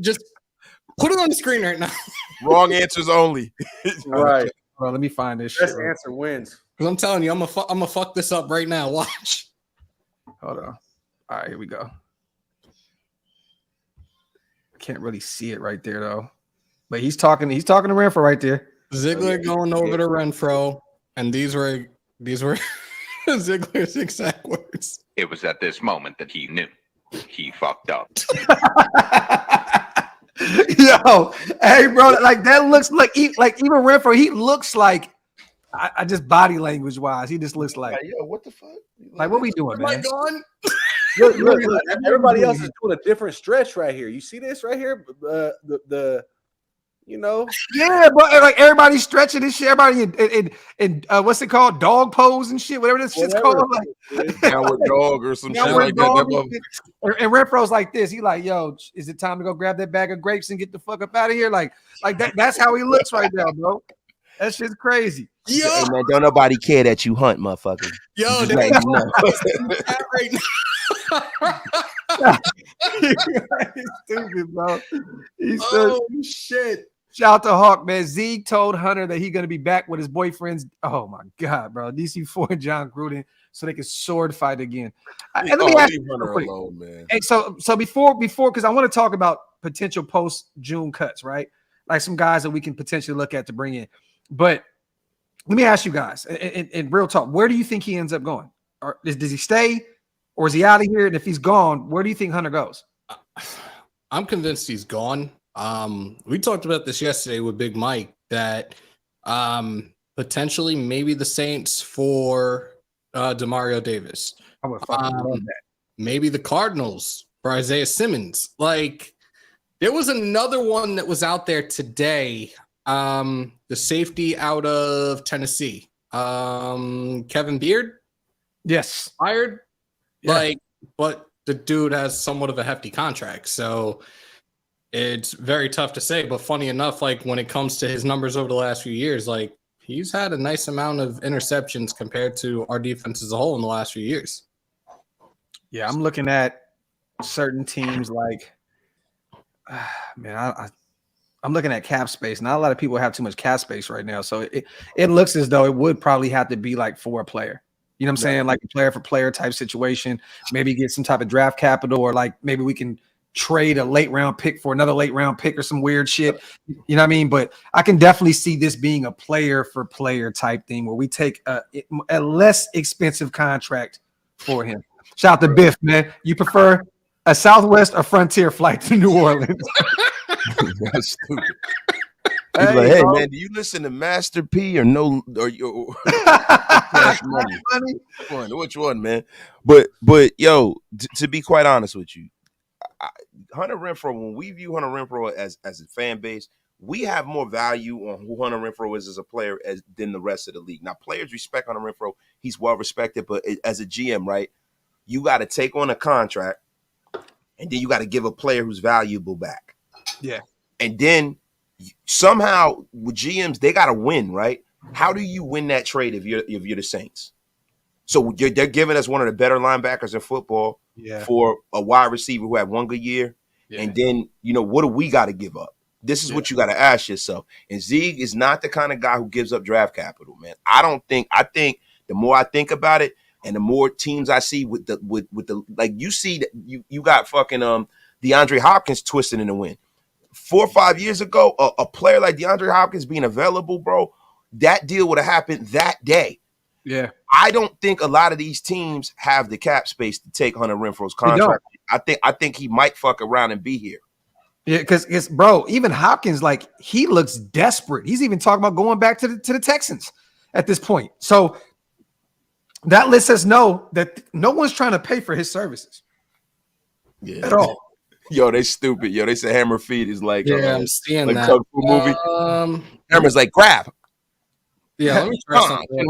Just put it on the screen right now.
Wrong answers only.
Right.
Hold on, let me find this
Best
shit.
answer wins.
Because I'm telling you, I'm gonna fuck this up right now. Watch.
Hold on. All right, here we go. Can't really see it right there though, but he's talking to Renfrow right there.
Ziegler going over to Renfrow, and these were Ziegler's exact words.
It was at this moment that he knew he fucked up.
Yo, hey, bro, like that looks like even Renfrow. He looks like I just body language wise, he just looks like
yo, what the fuck?
like what we doing,
Am I
man?
gone?
Look, everybody else is doing a different stretch right here. You see this right here? The you know,
Yeah, but like everybody's stretching this shit. Everybody in what's it called? Dog pose and shit, whatever this shit's called. Like
Downward dog or some shit like
dog
that.
and Renfro's like this. He like, yo, is it time to go grab that bag of grapes and get the fuck up out of here? Like that's how he looks right now, bro. That shit's crazy.
Yo,
Hey, man, don't nobody care that you hunt, motherfucker.
yo,
Just letting you know.
right now.
He's stupid, bro. He's
Oh shit.
Shout out to Hawk, man. Zeke told Hunter that he's gonna be back with his boyfriends. Oh my god, bro. DC4 and John Gruden, so they can sword fight again. And let me ask you
Hunter
real quick.
alone, man.
Hey, so before, because I want to talk about potential post June cuts, right? Like some guys that we can potentially look at to bring in. But let me ask you guys, in real talk, where do you think he ends up going? Or does he stay, or is he out of here? And if he's gone, where do you think Hunter goes?
I'm convinced he's gone. We talked about this yesterday with Big Mike that potentially maybe the Saints for Demario Davis.
I would fucking love that.
Maybe the Cardinals for Isaiah Simmons. Like there was another one that was out there today. The safety out of Tennessee. Kevin Beard?
Yes.
Fired?
Yeah.
Like, but the dude has somewhat of a hefty contract. So it's very tough to say, but funny enough, like when it comes to his numbers over the last few years, like he's had a nice amount of interceptions compared to our defense as a whole in the last few years.
Yeah, I'm looking at certain teams like, man, I'm looking at cap space. Not a lot of people have too much cap space right now, so it looks as though it would probably have to be like for a player. You know what I'm saying? Like a player for player type situation. Maybe get some type of draft capital, or like maybe we can trade a late round pick for another late round pick or some weird shit. You know what I mean? But I can definitely see this being a player for player type thing where we take a less expensive contract for him. Shout out to Biff, man. You prefer a Southwest or Frontier flight to New Orleans?
That's stupid. He's like, hey man, do you listen to Master P or no? Or your Cash Money? Which one, man? But yo, to be quite honest with you, Hunter Renfrow, when we view Hunter Renfrow as a fan base, we have more value on who Hunter Renfrow is as a player than the rest of the league. Now, players respect Hunter Renfrow. He's well respected, but as a GM, right, you got to take on a contract, and then you got to give a player who's valuable back.
Yeah.
And then somehow with GMs, they got to win, right? How do you win that trade if you're the Saints? So they're giving us one of the better linebackers in football for a wide receiver who had one good year. Yeah. And then, what do we got to give up? This is what you got to ask yourself. And Zeke is not the kind of guy who gives up draft capital, man. I think the more I think about it and the more teams I see with the like you see that you got fucking DeAndre Hopkins twisting in the wind. 4 or 5 years ago, a player like DeAndre Hopkins being available, bro, that deal would have happened that day.
Yeah.
I don't think a lot of these teams have the cap space to take Hunter Renfrow's contract. I think he might fuck around and be here.
Yeah, because it's bro, even Hopkins, like he looks desperate. He's even talking about going back to the Texans at this point. So that lets us know that no one's trying to pay for his services.
Yeah.
At all.
Yo, they stupid. Yo, they say Hammer Feed is like
I'm seeing
like
that
Kung Fu movie. Hammer's like Graphk.
Yeah, let me try something.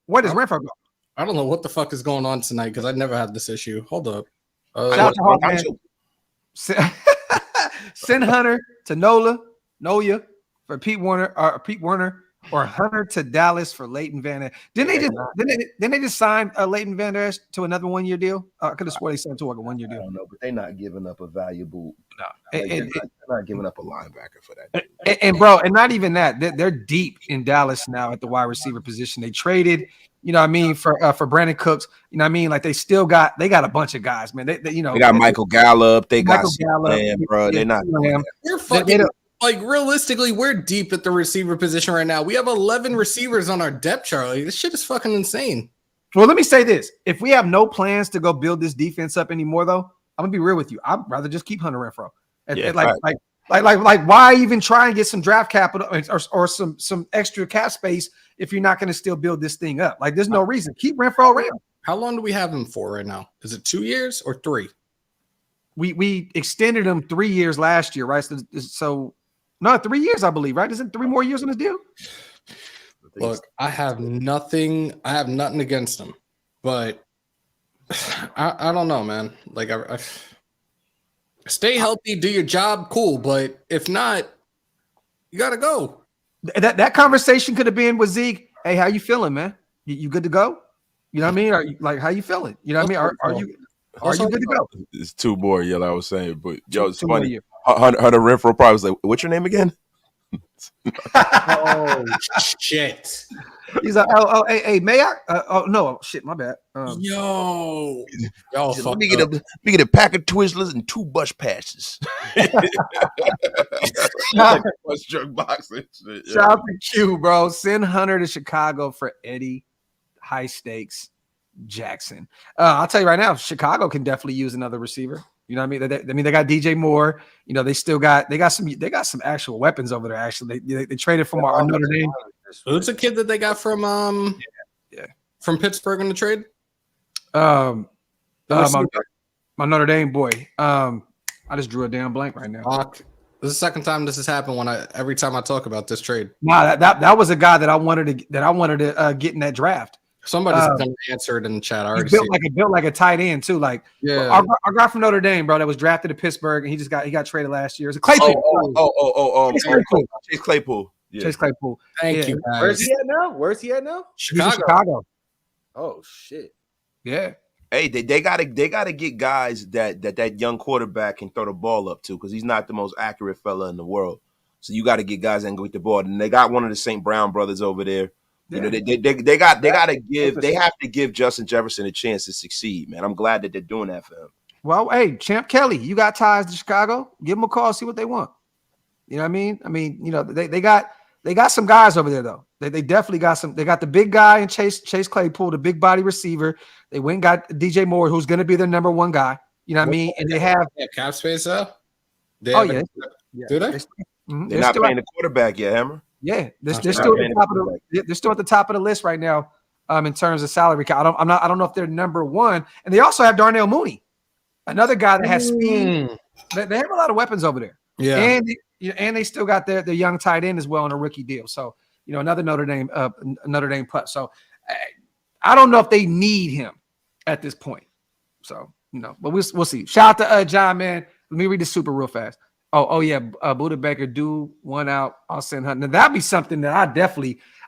Where does Renfrow go?
I don't know what the fuck is going on tonight because I never had this issue. Hold up.
Shout out to Hawkman. Send Hunter to Nola for Pete Werner, or Hunter to Dallas for Leighton Van Der. Didn't they just sign Leighton Van Der to another 1-year deal? I could have sworn they signed to like a 1-year deal.
I don't know, but they're not giving up a valuable.
They're
not giving up a linebacker for that.
And bro, and not even that. They're deep in Dallas now at the wide receiver position. They traded, you know what I mean, for Brandon Cooks. You know what I mean? Like they got a bunch of guys, man. They
got Michael Gallup. They got
Gallup,
bro. They're not.
We're fucking like realistically, we're deep at the receiver position right now. We have 11 receivers on our depth chart. Like, this shit is fucking insane.
Well, let me say this: if we have no plans to go build this defense up anymore, though, I'm gonna be real with you. I'd rather just keep Hunter Renfrow. Like, why even try and get some draft capital or some extra cap space if you're not going to still build this thing up? Like, there's no reason. Keep Renfrow around.
How long do we have him for right now? Is it 2 years or 3?
We extended him 3 years last year, right? So no, 3 years, I believe, right? Isn't 3 more years on this deal?
Look, I have nothing against him, but I don't know, man. Like, I stay healthy, do your job, cool. But if not, you gotta go.
That conversation could have been with Zeke. Hey, how you feeling, man? You good to go? You know what I mean? Are you, like, how you feeling? You know what I mean? Are you good to go?
It's 2 more, yeah, like I was saying. But yo, it's funny. Hunter Renfrow probably was like, "What's your name again?"
Oh shit!
He's like, "Oh, hey, may I? Oh no, shit, my bad."
Yo,
let me get a pack of Twizzlers and 2 bush passes.
Shout out to Q, bro. Send Hunter to Chicago for Eddie. High stakes Jackson. I'll tell you right now, Chicago can definitely use another receiver. You know what I mean? They got DJ Moore. You know, they got some actual weapons over there. Actually, they traded from our Notre Dame.
Who's the kid that they got from from Pittsburgh in the trade?
My Notre Dame boy. I just drew a damn blank right now.
This is the second time this has happened every time I talk about this trade.
Nah, that was a guy that I wanted to get in that draft.
Somebody's gonna answer it in the chat. I already
built like a tight end too. Like,
yeah,
our guy from Notre Dame, bro, that was drafted to Pittsburgh, and he got traded last year. It was a Claypool.
Chase Claypool. Yeah.
Chase Claypool.
Thank you. Guys.
Where's he at now?
Chicago.
Oh shit.
Yeah.
Hey, they gotta get guys that young quarterback can throw the ball up to, because he's not the most accurate fella in the world. So you got to get guys that can get the ball. And they got one of the St. Brown brothers over there. You know, they have to give Justin Jefferson a chance to succeed, man. I'm glad that they're doing that for him.
Well, hey, Champ Kelly, you got ties to Chicago. Give them a call, see what they want. You know what I mean? I mean, you know, they got some guys over there though. They definitely got some. They got the big guy in Chase Claypool, the big body receiver. They went and got DJ Moore, who's going to be their number 1 guy. You know what I mean? And they have
cap space up.
Yeah.
Do they?
They're not paying the quarterback yet, Hammer.
Yeah, they're still at the top of the list right now in terms of salary cap. I don't know if they're number 1. And they also have Darnell Mooney, another guy that has speed. They have a lot of weapons over there.
Yeah,
and they still got their young tight end as well on a rookie deal. So you know, another Notre Dame putt. So I don't know if they need him at this point. So you know, but we'll see. Shout out to John, man. Let me read this super real fast. Oh yeah, Buda Baker do 1 out. I'll send Hunter. Now, that'd be something that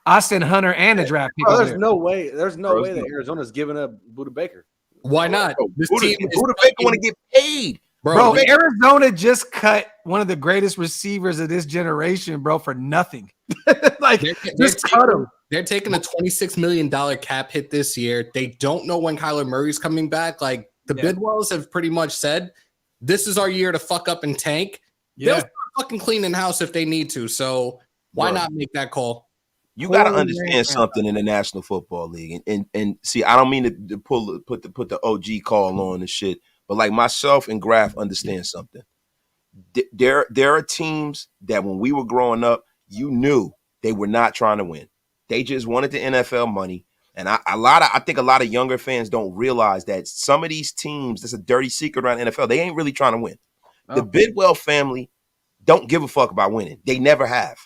I send Hunter and the draft pick.
There's no way that Arizona's giving up Buda Baker.
Why not? This team
Buda Baker want to get paid,
bro. Arizona just cut one of the greatest receivers of this generation, bro, for nothing. Like just cut him.
They're taking a $26 million cap hit this year. They don't know when Kyler Murray's coming back. Like the Bidwells have pretty much said, this is our year to fuck up and tank. Yeah. They'll start fucking cleaning house if they need to. So why not make that call?
You got to understand something in the National Football League, and see, I don't mean to put the OG call on and shit, but like myself and Graphk understand something. There are teams that when we were growing up, you knew they were not trying to win. They just wanted the NFL money. And I think a lot of younger fans don't realize that some of these teams, that's a dirty secret around the NFL, they ain't really trying to win. The Bidwell family don't give a fuck about winning. They never have.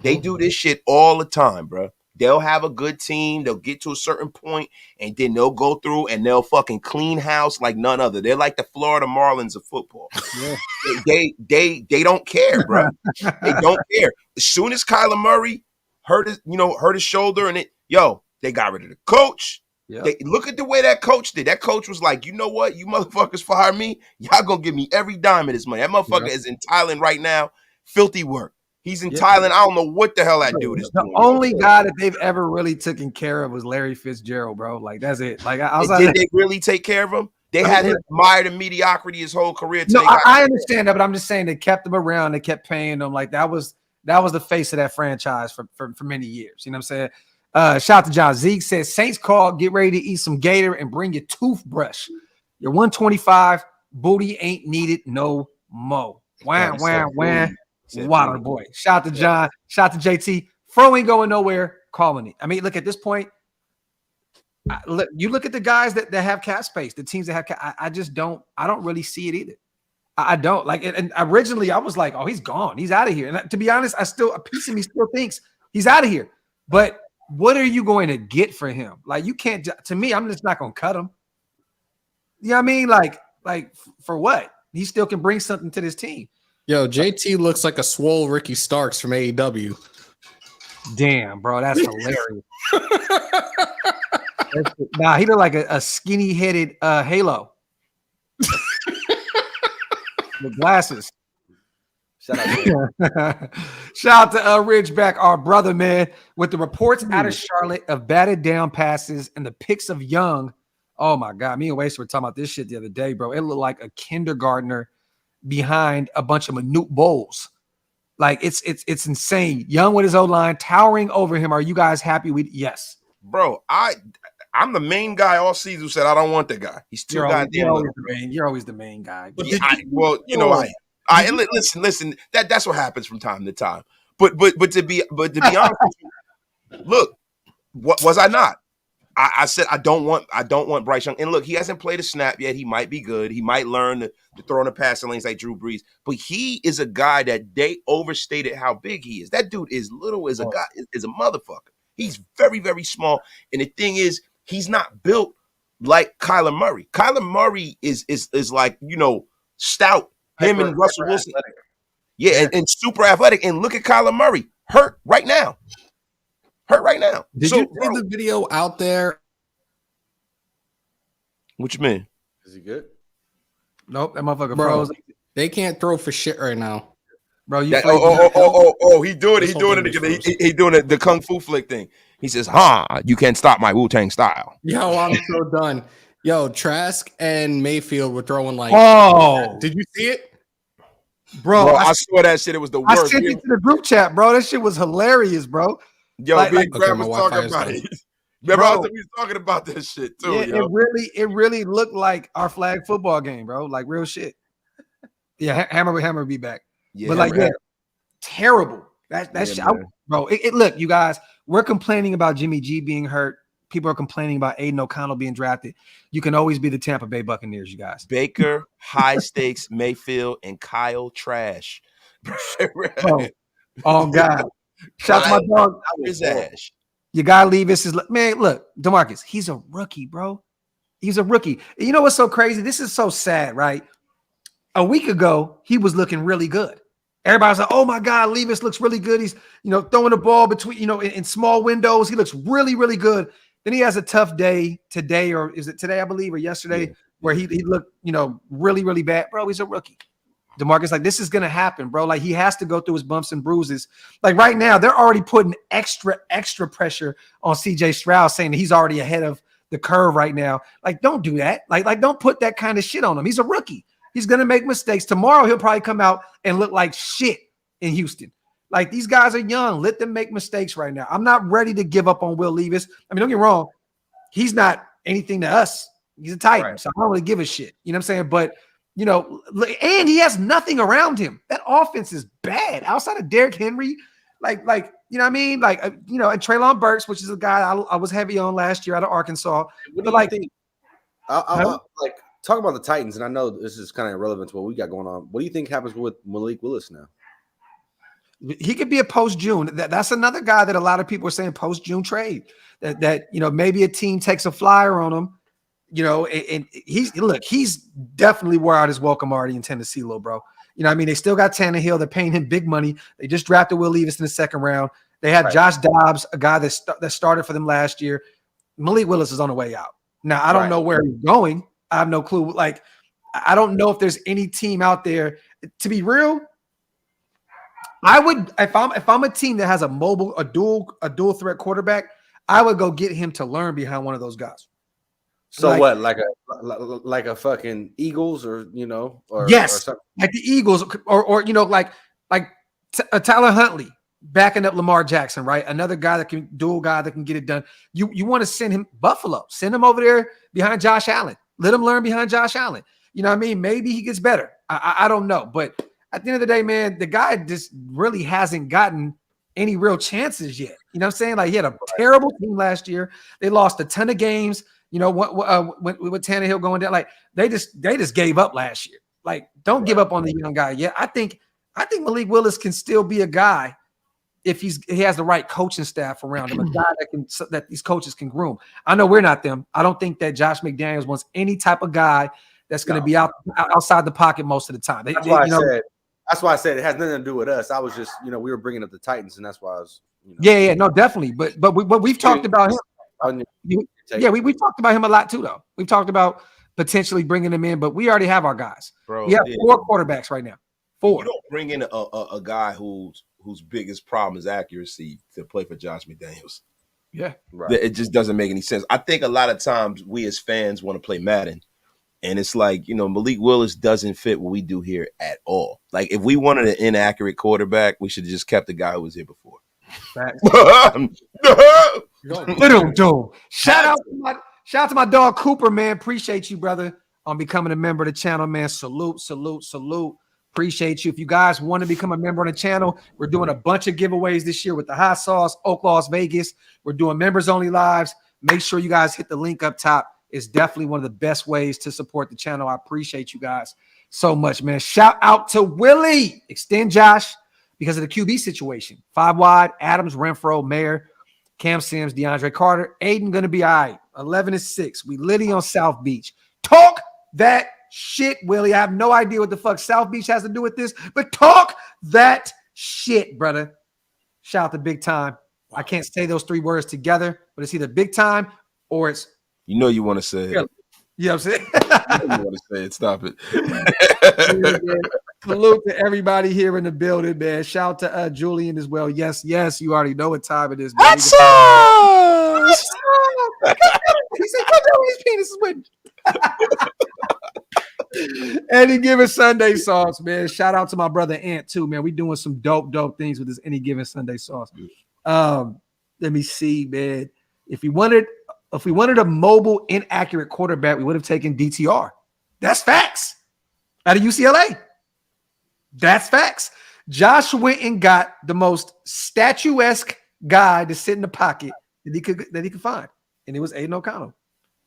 They do this shit all the time, bro. They'll have a good team. They'll get to a certain point, and then they'll go through and they'll fucking clean house like none other. They're like the Florida Marlins of football. Yeah. They don't care, bro. They don't care. As soon as Kyler Murray hurt his shoulder, and they got rid of the coach. Yep. Look at the way that coach did. That coach was like, you know what? You motherfuckers fire me. Y'all gonna give me every dime of this money. That motherfucker is in Thailand right now. Filthy work. He's in Thailand. I don't know what the hell that dude is doing.
The only guy that they've ever really taken care of was Larry Fitzgerald, bro. Like, that's it. Like, I was like,
did they really take care of him? They had him mired in mediocrity his whole career.
No, I understand that, but I'm just saying they kept him around. They kept paying him. Like, that was the face of that franchise for many years. You know what I'm saying? Shout out to John. Zeke says, Saints call, get ready to eat some gator and bring your toothbrush. Your 125 booty ain't needed no mo. Wham. Water boy. Shout out to John. Shout out to JT. Fro ain't going nowhere. Calling it. I mean, look at this point. You look at the guys that have cap space, the teams that have cap. I don't really see it either. I don't like it. And originally I was like, oh, he's gone. He's out of here. And to be honest, a piece of me still thinks he's out of here. But what are you going to get for him? Like, you can't, to me, I'm just not going to cut him. You know what I mean? Like for what? He still can bring something to this team.
Yo, JT looks like a swole Ricky Starks from AEW.
Damn, bro, that's hilarious. Nah, he looked like a skinny-headed Halo. With glasses. Shout out to Ridgeback, our brother, man, with the reports out of Charlotte of batted down passes and the pics of Young. Oh, my God. Me and Waste were talking about this shit the other day, bro. It looked like a kindergartner behind a bunch of minute bowls. Like, it's insane. Young with his O-line, towering over him. Are you guys happy with? Yes.
Bro, I'm the main guy all season who said I don't want that guy. He's too goddamn little.
You're always the main guy.
Listen. That's what happens from time to time. But to be honest with you, look, what was I not? I said I don't want Bryce Young. And look, he hasn't played a snap yet. He might be good. He might learn to throw in the passing lanes like Drew Brees. But he is a guy that they overstated how big he is. That dude is little as a guy, is a motherfucker. He's very, very small. And the thing is, he's not built like Kyler Murray. Kyler Murray is like, stout. Him and Russell Wilson. Athletic. Yeah, and super athletic. And look at Kyler Murray. Hurt right now.
Did you see the video out there?
What you mean?
Is he good?
Nope, that motherfucker froze.
They can't throw for shit right now.
Bro, he doing it. He doing it again. He doing it, the kung fu flick thing. He says, you can't stop my Wu-Tang style.
Yo, I'm so done. Yo, Trask and Mayfield were throwing like, did you see it?
Bro, I saw that shit. It was the worst.
I sent it to the group chat, bro. That shit was hilarious, bro.
Yo, Big Graphk was talking about it. Remember, we was talking about this shit too.
Yeah, it really looked like our flag football game, bro. Like real shit. Yeah, Hammer be back. Yeah, but terrible. That shit, bro. Look, you guys, we're complaining about Jimmy G being hurt. People are complaining about Aiden O'Connell being drafted. You can always be the Tampa Bay Buccaneers, you guys.
Baker, high stakes, Mayfield, and Kyle Trash.
Oh God. Shout out to my dog.
His ass.
You gotta leave this. Man, look, DeMarcus, he's a rookie, bro. He's a rookie. And you know what's so crazy? This is so sad, right? A week ago, he was looking really good. Everybody's like, oh my God, Levis looks really good. He's, throwing the ball between, in small windows. He looks really, really good. Then he has a tough day today, or is it today, I believe, or yesterday, where he looked, really, really bad. Bro, he's a rookie. DeMarcus, like, this is going to happen, bro. Like, he has to go through his bumps and bruises. Like, right now, they're already putting extra pressure on CJ Stroud, saying that he's already ahead of the curve right now. Like, don't do that. Like don't put that kind of shit on him. He's a rookie. He's going to make mistakes. Tomorrow, he'll probably come out and look like shit in Houston. Like, these guys are young. Let them make mistakes right now. I'm not ready to give up on Will Levis. I mean, don't get me wrong. He's not anything to us. He's a Titan, so I don't really give a shit. You know what I'm saying? But, you know, and he has nothing around him. That offense is bad. Outside of Derrick Henry, like, you know what I mean? Like, you know, and Treylon Burks, which is a guy I was heavy on last year out of Arkansas.
What do you think? I'll like talk about the Titans, and I know this is kind of irrelevant to what we got going on. What do you think happens with Malik Willis now?
He could be a post-June. That's another guy that a lot of people are saying post-June trade. That you know, maybe a team takes a flyer on him. You know, and he's definitely wore out his welcome already in Tennessee, little bro. You know what I mean? They still got Tannehill. They're paying him big money. They just drafted Will Levis in the second round. They have Josh Dobbs, a guy that started for them last year. Malik Willis is on the way out. Now, I don't know where he's going. I have no clue. Like, I don't know if there's any team out there. To be real, I would, if I'm a team that has a dual threat quarterback, I would go get him to learn behind one of those guys.
So like, what, like a fucking Eagles, or you know, or
yes,
or
like the Eagles, or you know, like Tyler Huntley backing up Lamar Jackson, right? Another guy that can get it done. You want to send him Buffalo, send him over there behind Josh Allen. Let him learn behind Josh Allen. You know what I mean? Maybe he gets better. I don't know, but at the end of the day, man, the guy just really hasn't gotten any real chances yet. You know what I'm saying? Like, he had a terrible team last year. They lost a ton of games. You know, with Tannehill going down, like they just gave up last year. Like, don't give up on the young guy yet. I think Malik Willis can still be a guy if he has the right coaching staff around him, a guy that these coaches can groom. I know we're not them. I don't think that Josh McDaniels wants any type of guy that's going to be outside the pocket most of the time.
That's why I said it has nothing to do with us. I was just, you know, we were bringing up the Titans, and that's why I was. You know,
yeah, no, definitely. But we've talked about him. We talked about him a lot too, though. We've talked about potentially bringing him in, but we already have our guys.
Bro,
we have 4 quarterbacks right now. 4.
You don't bring in a guy whose biggest problem is accuracy to play for Josh McDaniels.
Yeah,
right.
It just doesn't make any sense. I think a lot of times we as fans want to play Madden, and it's like, you know, Malik Willis doesn't fit what we do here at all. Like, if we wanted an inaccurate quarterback, we should have just kept the guy who was here before.
Shout out to my dog Cooper, man. Appreciate you, brother, on becoming a member of the channel, man. Salute. Appreciate you. If you guys want to become a member of the channel, we're doing a bunch of giveaways this year with the hot sauce, OakLosVegas. We're doing members only lives. Make sure you guys hit the link up top. It's definitely one of the best ways to support the channel. I appreciate you guys so much, man. Shout out to Willie. Extend Josh because of the QB situation. 5 wide, Adams, Renfrow, Mayer, Cam Sims, DeAndre Carter. Aiden going to be all right. 11-6. We literally on South Beach. Talk that shit, Willie. I have no idea what the fuck South Beach has to do with this, but talk that shit, brother. Shout out to Big Time. Wow. I can't say those 3 words together, but it's either Big Time or it's.
You know you want to say it.
You know what I'm saying?
You want to say it. Stop it.
Salute to everybody here in the building, man. Shout out to Julian as well. Yes, you already know what time it is. Man. He said, come down his penis is with Any Given Sunday sauce, man. Shout out to my brother Ant too, man. We doing some dope things with this Any Given Sunday sauce. Let me see, man. If we wanted a mobile inaccurate quarterback, we would have taken DTR. That's facts. Out of UCLA. That's facts. Josh went and got the most statuesque guy to sit in the pocket that he could find, and it was Aiden O'Connell,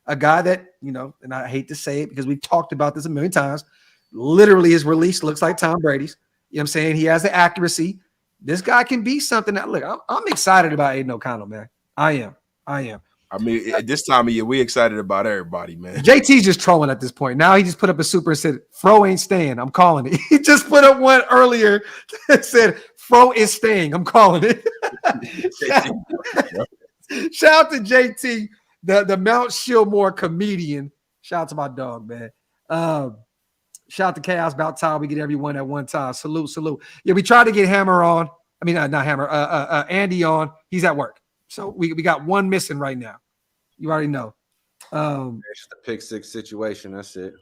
a guy that, you know, and I hate to say it because we've talked about this a million times. Literally, his release looks like Tom Brady's. You know what I'm saying? He has the accuracy. This guy can be something that, look, I'm excited about Aiden O'Connell, man. I am.
I mean, at this time of year, we excited about everybody, man.
JT's just trolling at this point. Now he just put up a super and said, Fro ain't staying. I'm calling it. He just put up one earlier that said, Fro is staying. I'm calling it. Shout out to JT, the Mount ShieldMore comedian. Shout out to my dog, man. Shout out to Chaos. About time we get everyone at one time. Salute. Yeah, we tried to get Hammer on. I mean, not Hammer. Andy on. He's at work. So we got one missing right now. You already know.
It's just a pick 6 situation. That's it.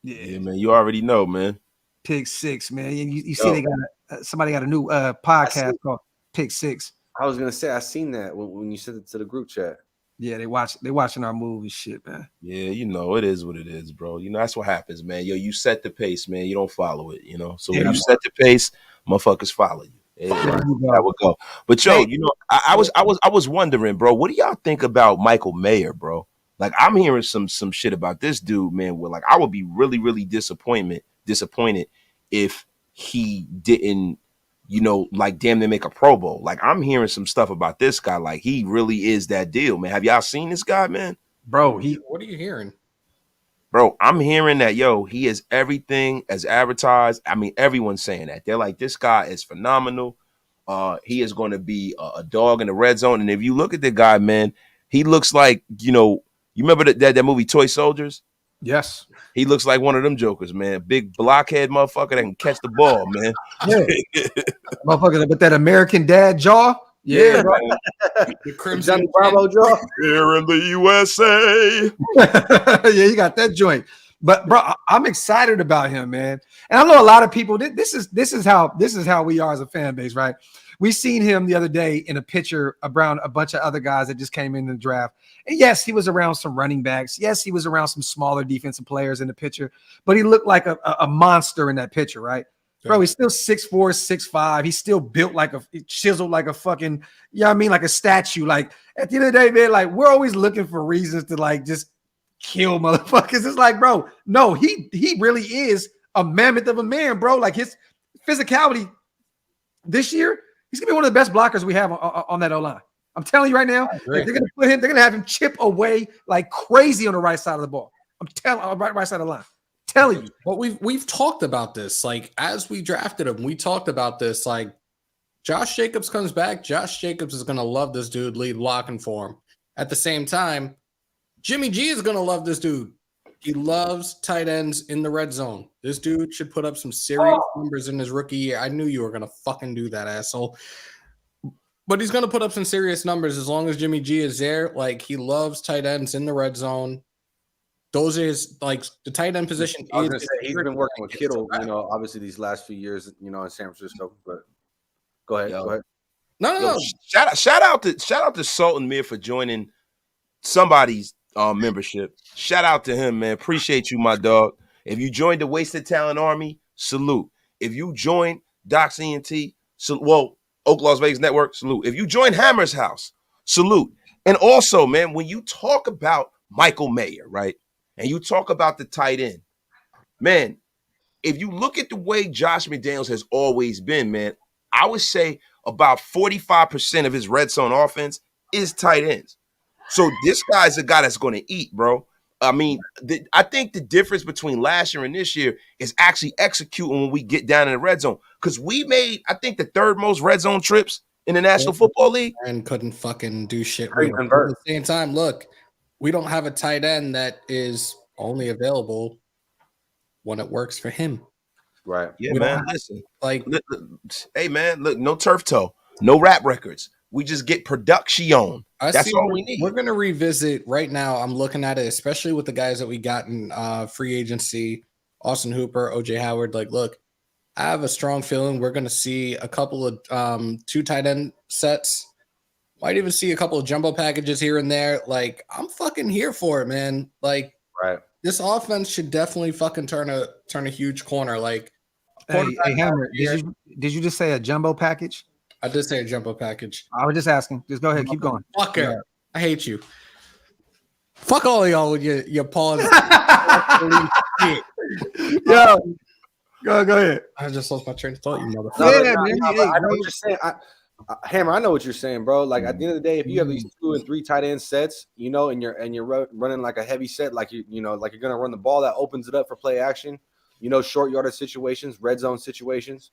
Yeah, man. You already know, man.
Pick Six, man. You see they got somebody got a new podcast called Pick Six.
I was gonna say I seen that when you sent it to the group chat.
Yeah, they watching our movie shit, man.
Yeah, it is what it is, bro. That's what happens, man. Yo, you set the pace, man. You don't follow it, So when you set the pace, motherfuckers follow you. That would go. But yo, I was wondering, bro, what do y'all think about Michael Mayer, bro? Like, I'm hearing some shit about this dude, man, where like I would be really, really disappointed if he didn't, like damn near make a Pro Bowl. Like, I'm hearing some stuff about this guy. Like, he really is that deal, man. Have y'all seen this guy, man?
Bro,
what are you hearing?
Bro, I'm hearing that, he is everything as advertised. I mean, everyone's saying that. They're like, this guy is phenomenal. He is going to be a dog in the red zone. And if you look at the guy, man, he looks like, you remember that movie Toy Soldiers?
Yes.
He looks like one of them jokers, man. Big blockhead motherfucker that can catch the ball, man.
Yeah. Motherfucker with that American Dad jaw. Yeah, bro.
The Crimson
Johnny Bravo jaw.
Here in the USA.
Yeah, you got that joint. But bro, I'm excited about him, man. And I know a lot of people. This is how we are as a fan base, right? We seen him the other day in a picture around a bunch of other guys that just came in the draft. And yes, he was around some running backs. Yes, he was around some smaller defensive players in the picture, but he looked like a monster in that picture, right? Yeah. Bro, he's still 6'4", 6'5". He's still built chiseled like a fucking, like a statue. Like, at the end of the day, man, like, we're always looking for reasons to like just kill motherfuckers. It's like, bro, no, he really is a mammoth of a man, bro. Like, his physicality this year, he's gonna be one of the best blockers we have on that O-line. I'm telling you right now, if they're gonna have him chip away like crazy on the right side of the ball. I'm telling on the right side of the line. Telling you.
But we've talked about this. Like, as we drafted him, we talked about this. Like, Josh Jacobs comes back. Josh Jacobs is gonna love this dude lead blocking for him. At the same time, Jimmy G is gonna love this dude. He loves tight ends in the red zone. This dude should put up some serious numbers in his rookie year. I knew you were going to fucking do that, asshole. But he's going to put up some serious numbers as long as Jimmy G is there. Like, he loves tight ends in the red zone. Those are his, like, the tight end position.
He's been working with Kittle, obviously these last few years, in San Francisco. But go ahead. Go ahead.
No.
Shout out to Sultan Mir for joining somebody's membership. Shout out to him, man. Appreciate you, my dog. If you joined the Wasted Talent Army, salute. If you joined Doc's ENT, OakLosVegas Network, salute. If you joined Hammer's House, salute. And also, man, when you talk about Michael Mayer, right, and you talk about the tight end, man, if you look at the way Josh McDaniels has always been, man, I would say about 45% of his red zone offense is tight ends. So this guy's a guy that's going to eat, bro. I mean, I think the difference between last year and this year is actually executing when we get down in the red zone. Because we made, I think, the third most red zone trips in the National Football League.
And couldn't fucking do shit. At the same time, look, we don't have a tight end that is only available when it works for him.
Right.
Yeah, man. Listen. Hey, man, look, no turf toe, no rap records. We just get production. That's all we need.
We're going to revisit right now. I'm looking at it, especially with the guys that we got in free agency, Austin Hooper, OJ Howard. Like, look, I have a strong feeling we're going to see a couple of 2 tight end sets. Might even see a couple of jumbo packages here and there. Like, I'm fucking here for it, man. Like,
right.
This offense should definitely fucking turn a huge corner. Like,
hey Hammer, did you just say a jumbo package?
I did say a jumbo package.
I was just asking. Just go ahead. Keep going.
Fucker. Yeah. I hate you. Fuck all of y'all with your paws.
Yo, go ahead.
I just lost my train of thought, you motherfucker.
I'm just saying, Hammer, I know what you're saying, bro. Like, at the end of the day, if you have these 2 and 3 tight end sets, and you're running like a heavy set, like like you're gonna run the ball, that opens it up for play action. Short yardage situations, red zone situations.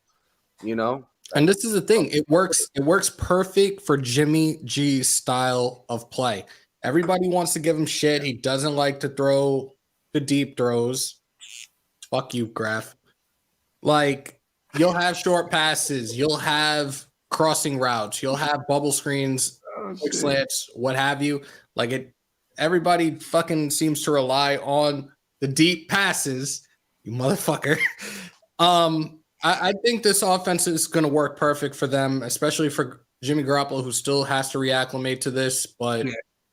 And this is the thing. It works perfect for Jimmy G's style of play. Everybody wants to give him shit. He doesn't like to throw the deep throws. Fuck you, Graphk. Like, you'll have short passes. You'll have crossing routes. You'll have bubble screens, quick slants, what have you. Like, everybody fucking seems to rely on the deep passes, you motherfucker. I think this offense is going to work perfect for them, especially for Jimmy Garoppolo, who still has to reacclimate to this. But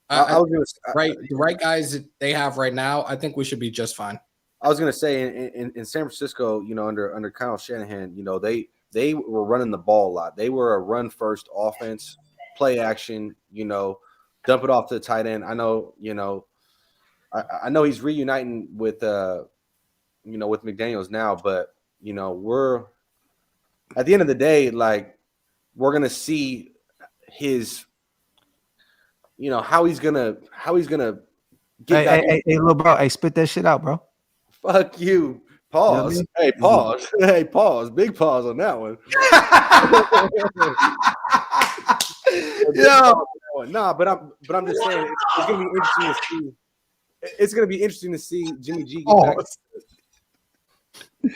the right guys that they have right now, I think we should be just fine.
I was going to say in San Francisco, under Kyle Shanahan, they were running the ball a lot. They were a run first offense, play action, dump it off to the tight end. I know, I know he's reuniting with McDaniels now, but we're at the end of the day, like, we're gonna see his, how he's gonna get.
Hey, little bro, hey, spit that shit out, bro.
Fuck you. Pause. Hey, pause. Hey, pause. Big pause on that one. Nah, but I'm just saying it's gonna be interesting to see. It's gonna be interesting to see Jimmy G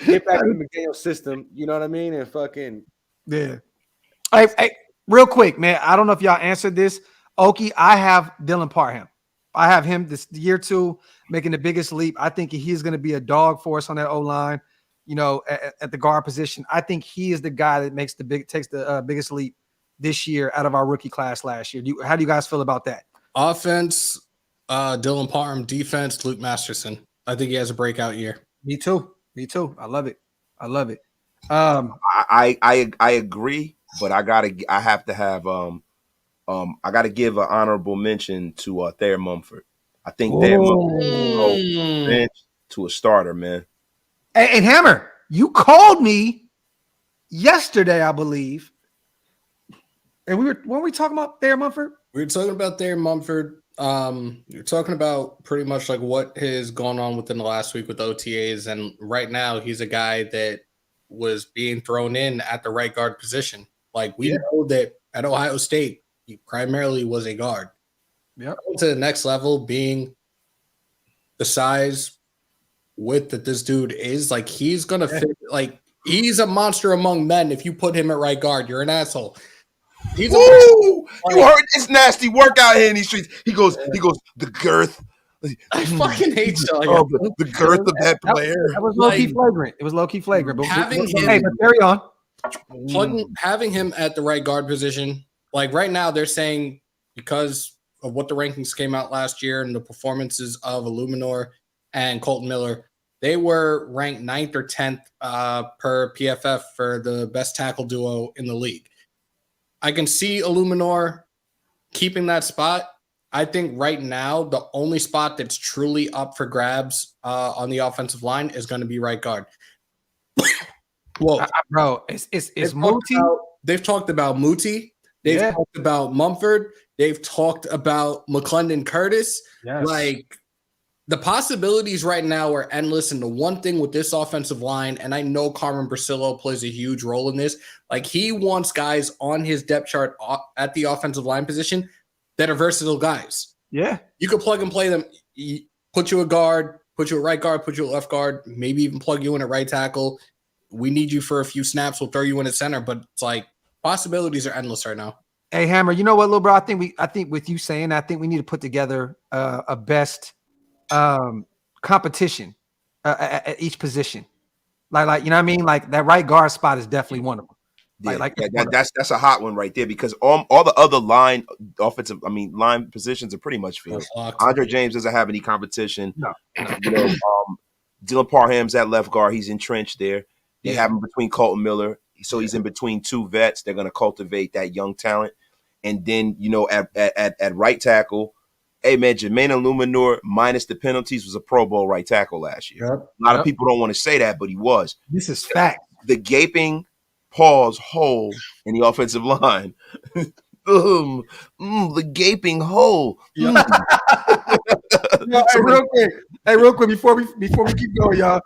get back in the McDaniel system. You know what I mean? And fucking
Hey, real quick, man. I don't know if y'all answered this. Okie, I have Dylan Parham. I have him this year 2 making the biggest leap. I think he's going to be a dog for us on that O-line, at the guard position. I think he is the guy that takes the biggest leap this year out of our rookie class last year. How do you guys feel about that?
Offense, Dylan Parham. Defense, Luke Masterson. I think he has a breakout year.
Me too. I love it.
I agree, but I have to have I got to give an honorable mention to Thayer Mumford. I think Thayer Mumford go bench to a starter, man.
And Hammer, you called me yesterday, I believe. And weren't we talking about Thayer Mumford?
We were talking about Thayer Mumford. You're talking about pretty much like what has gone on within the last week with OTAs. And right now he's a guy that was being thrown in at the right guard position. Like we know that at Ohio State, he primarily was a guard.
Yep.
To the next level, being the size, width that this dude is, like he's gonna fit. Like he's a monster among men. If you put him at right guard, you're an asshole. He's
you heard this nasty workout here in these streets. He goes, the girth.
I fucking hate y'all.
The girth of that player.
That was low-key flagrant. It was low-key flagrant. But
carry on. Having him at the right guard position, like right now, they're saying because of what the rankings came out last year and the performances of Illuminor and Colton Miller, they were ranked 9th or 10th per PFF for the best tackle duo in the league. I can see Illuminor keeping that spot. I think right now the only spot that's truly up for grabs on the offensive line is going to be right guard.
Whoa, bro, it's Muti.
They've talked about Muti. They've talked about Mumford. They've talked about McClendon Curtis.
Yes.
Like the possibilities right now are endless. And the one thing with this offensive line, and I know Carmen Brasillo plays a huge role in this, like he wants guys on his depth chart at the offensive line position that are versatile guys.
Yeah.
You could plug and play them, put you a guard, put you a right guard, put you a left guard, maybe even plug you in a right tackle. We need you for a few snaps. We'll throw you in a center, but it's like possibilities are endless right now.
Hey, Hammer, you know what, little bro? I think with you saying, I think we need to put together a best competition at each position. Like you know what I mean? Like that right guard spot is definitely one of them.
That's a hot one right there because all the other line positions are pretty much filled. Andre James doesn't have any competition.
No.
Dylan Parham's at left guard. He's entrenched there. They have him between Colton Miller. So he's in between two vets. They're going to cultivate that young talent. And then, at right tackle, hey, man, Jermaine Illuminor, minus the penalties, was a Pro Bowl right tackle last year.
Yep.
A lot of people don't want to say that, but he was.
This is fact.
The gaping hole in the offensive line. The gaping hole.
Yeah. Real quick, before we keep going, y'all,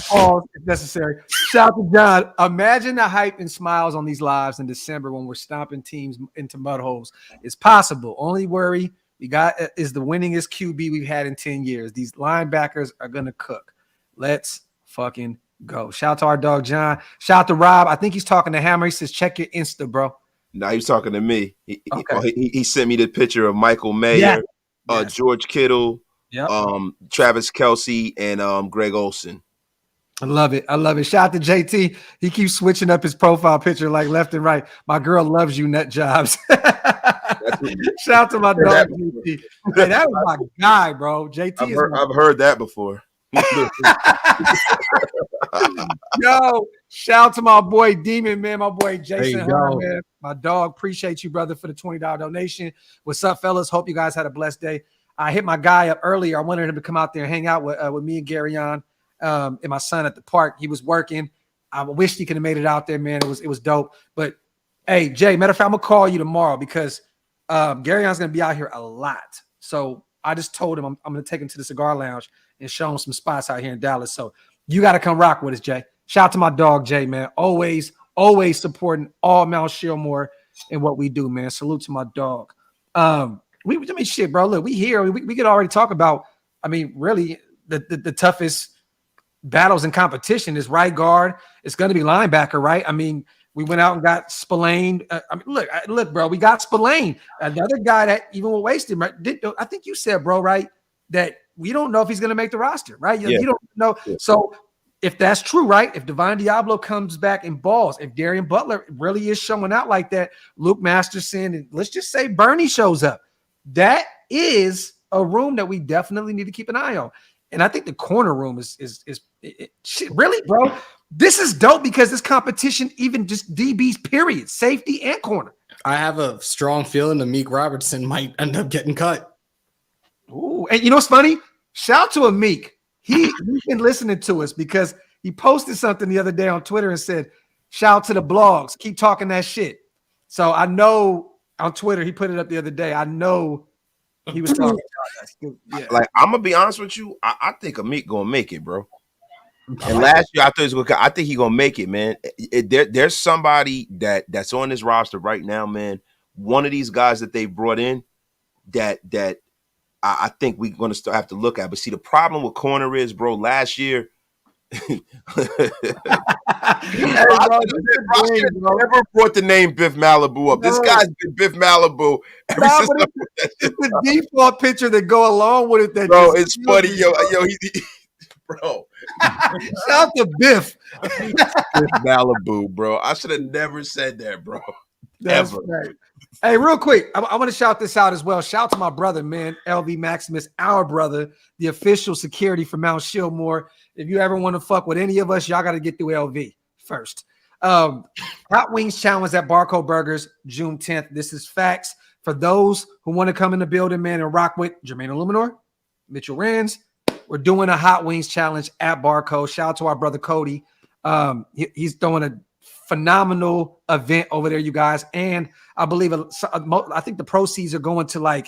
pause if necessary. Shout out to John. Imagine the hype and smiles on these lives in December when we're stomping teams into mud holes. It's possible. Only worry we got is the winningest QB we've had in 10 years. These linebackers are gonna cook. Let's fucking go. Shout out to our dog John. Shout out to Rob. I think he's talking to Hammer. He says, check your Insta, bro.
No, he was talking to me. He sent me the picture of Michael Mayer, George Kittle, Travis Kelce, and Greg Olsen.
I love it. I love it. Shout out to JT. He keeps switching up his profile picture like left and right. My girl loves you, nut jobs. Shout out to my dog JT. Hey, that was my guy, bro. JT
I've heard that before.
Yo, shout out to my boy Demon, man. My boy Jason, man. My dog. Appreciate you, brother, for the $20 donation. What's up, fellas? Hope you guys had a blessed day. I hit my guy up earlier. I wanted him to come out there and hang out with me and Gary on. And my son at the park. He was working. I wish he could have made it out there, man. It was dope. But hey, Jay, matter of fact, I'm gonna call you tomorrow because Garyon's gonna be out here a lot. So I just told him I'm gonna take him to the cigar lounge and show him some spots out here in Dallas. So you got to come rock with us, Jay. Shout out to my dog, Jay, man. Always supporting all Mount ShieldMore and what we do, man. Salute to my dog. Shit, bro. Look, we here. We could already talk about. I mean, really, the toughest battles in competition is right guard. It's going to be linebacker, right? I mean, we went out and got Spillane. Look, bro, we got Spillane. Another guy that even with wasted, right? I think you said, bro, right, that we don't know if he's going to make the roster, right? You don't know. Yeah. So if that's true, right, if Divine Diablo comes back and balls, if Darian Butler really is showing out like that, Luke Masterson, and let's just say Bernie shows up, that is a room that we definitely need to keep an eye on. And I think the corner room is shit, really, bro. This is dope because this competition, even just DBs, period, safety and corner.
I have a strong feeling that Meek Robertson might end up getting cut.
Ooh, and you know what's funny? Shout out to Amik. He's been listening to us because he posted something the other day on Twitter and said, shout out to the blogs. Keep talking that shit. So I know on Twitter, he put it up the other day. I know he was talking about that. Yeah.
Like, I'm gonna be honest with you. I think Amik gonna make it, bro. And last year I thought he was gonna. I think he gonna make it, man. There's somebody that's on this roster right now, man. One of these guys that they brought in that I think we're gonna have to look at. But see, the problem with corner is, bro. Last year, I never brought the name Biff Malibu up. This guy's been Biff Malibu ever since.
It's the default picture that go along with it. That
bro, it's funny, yo, bro.
Shout out to Biff.
Biff Malibu, bro. I should have never said that, bro.
That's right. Hey, real quick, I want to shout this out as well. Shout out to my brother, man, LV Maximus, our brother, the official security for Mount ShieldMore. If you ever want to fuck with any of us, y'all got to get through LV first. Hot Wings Challenge at Barco Burgers, June 10th. This is facts. For those who want to come in the building, man, and rock with Jermaine Illuminor, Mitchell Renz, we're doing a Hot Wings Challenge at Barco. Shout out to our brother Cody. He's throwing a phenomenal event over there, you guys. And I believe I think the proceeds are going to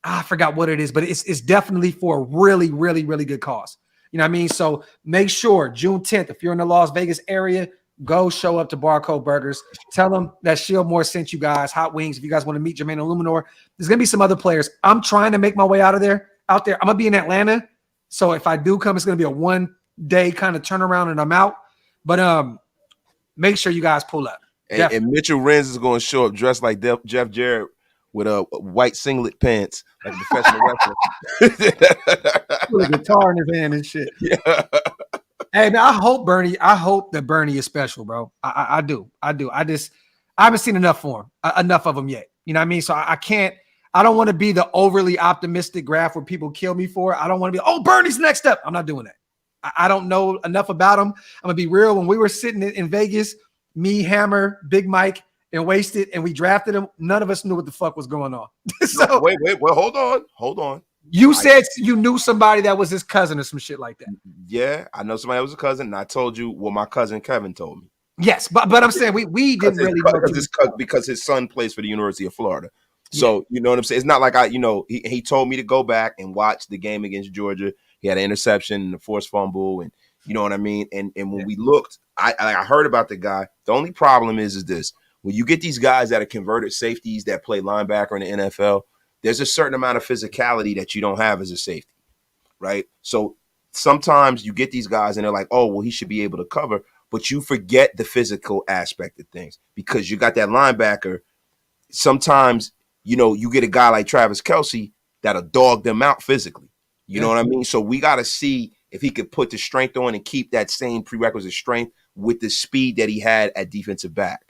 I forgot what it is, but it's definitely for a really, really, really good cause. You know what I mean? So make sure June 10th, if you're in the Las Vegas area, go show up to Barco Burgers. Tell them that ShieldMore sent you guys hot wings. If you guys want to meet Jermaine Illuminor, there's going to be some other players. I'm trying to make my way out there. I'm going to be in Atlanta. So if I do come, it's going to be a one-day kind of turnaround and I'm out. But make sure you guys pull up.
And Mitchell Renz is going to show up dressed like Jeff Jarrett with a white singlet pants, like a professional wrestler.
With a guitar in his hand and shit.
Yeah.
Hey, man, I hope that Bernie is special, bro. I do. I haven't seen enough for him, enough of him yet. You know what I mean? So I don't want to be the overly optimistic graph where people kill me for it. I don't want to be, Bernie's next up. I'm not doing that. I don't know enough about him. I'm going to be real. When we were sitting in Vegas, me, Hammer, Big Mike, and Wasted, and we drafted him, none of us knew what the fuck was going on. So
wait, hold on.
You said you knew somebody that was his cousin or some shit like that.
Yeah, I know somebody that was a cousin, and I told you what my cousin Kevin told me.
Yes, but I'm saying we didn't really know
because his son plays for the University of Florida. So you know what I'm saying? It's not like he told me to go back and watch the game against Georgia. He had an interception and a forced fumble, and you know what I mean? And when we looked, I heard about the guy. The only problem is this. When you get these guys that are converted safeties that play linebacker in the NFL, there's a certain amount of physicality that you don't have as a safety, right? So sometimes you get these guys and they're like, oh, well, he should be able to cover, but you forget the physical aspect of things because you got that linebacker. Sometimes, you get a guy like Travis Kelce that'll dog them out physically. You know what I mean? So we got to see if he could put the strength on and keep that same prerequisite strength with the speed that he had at defensive back.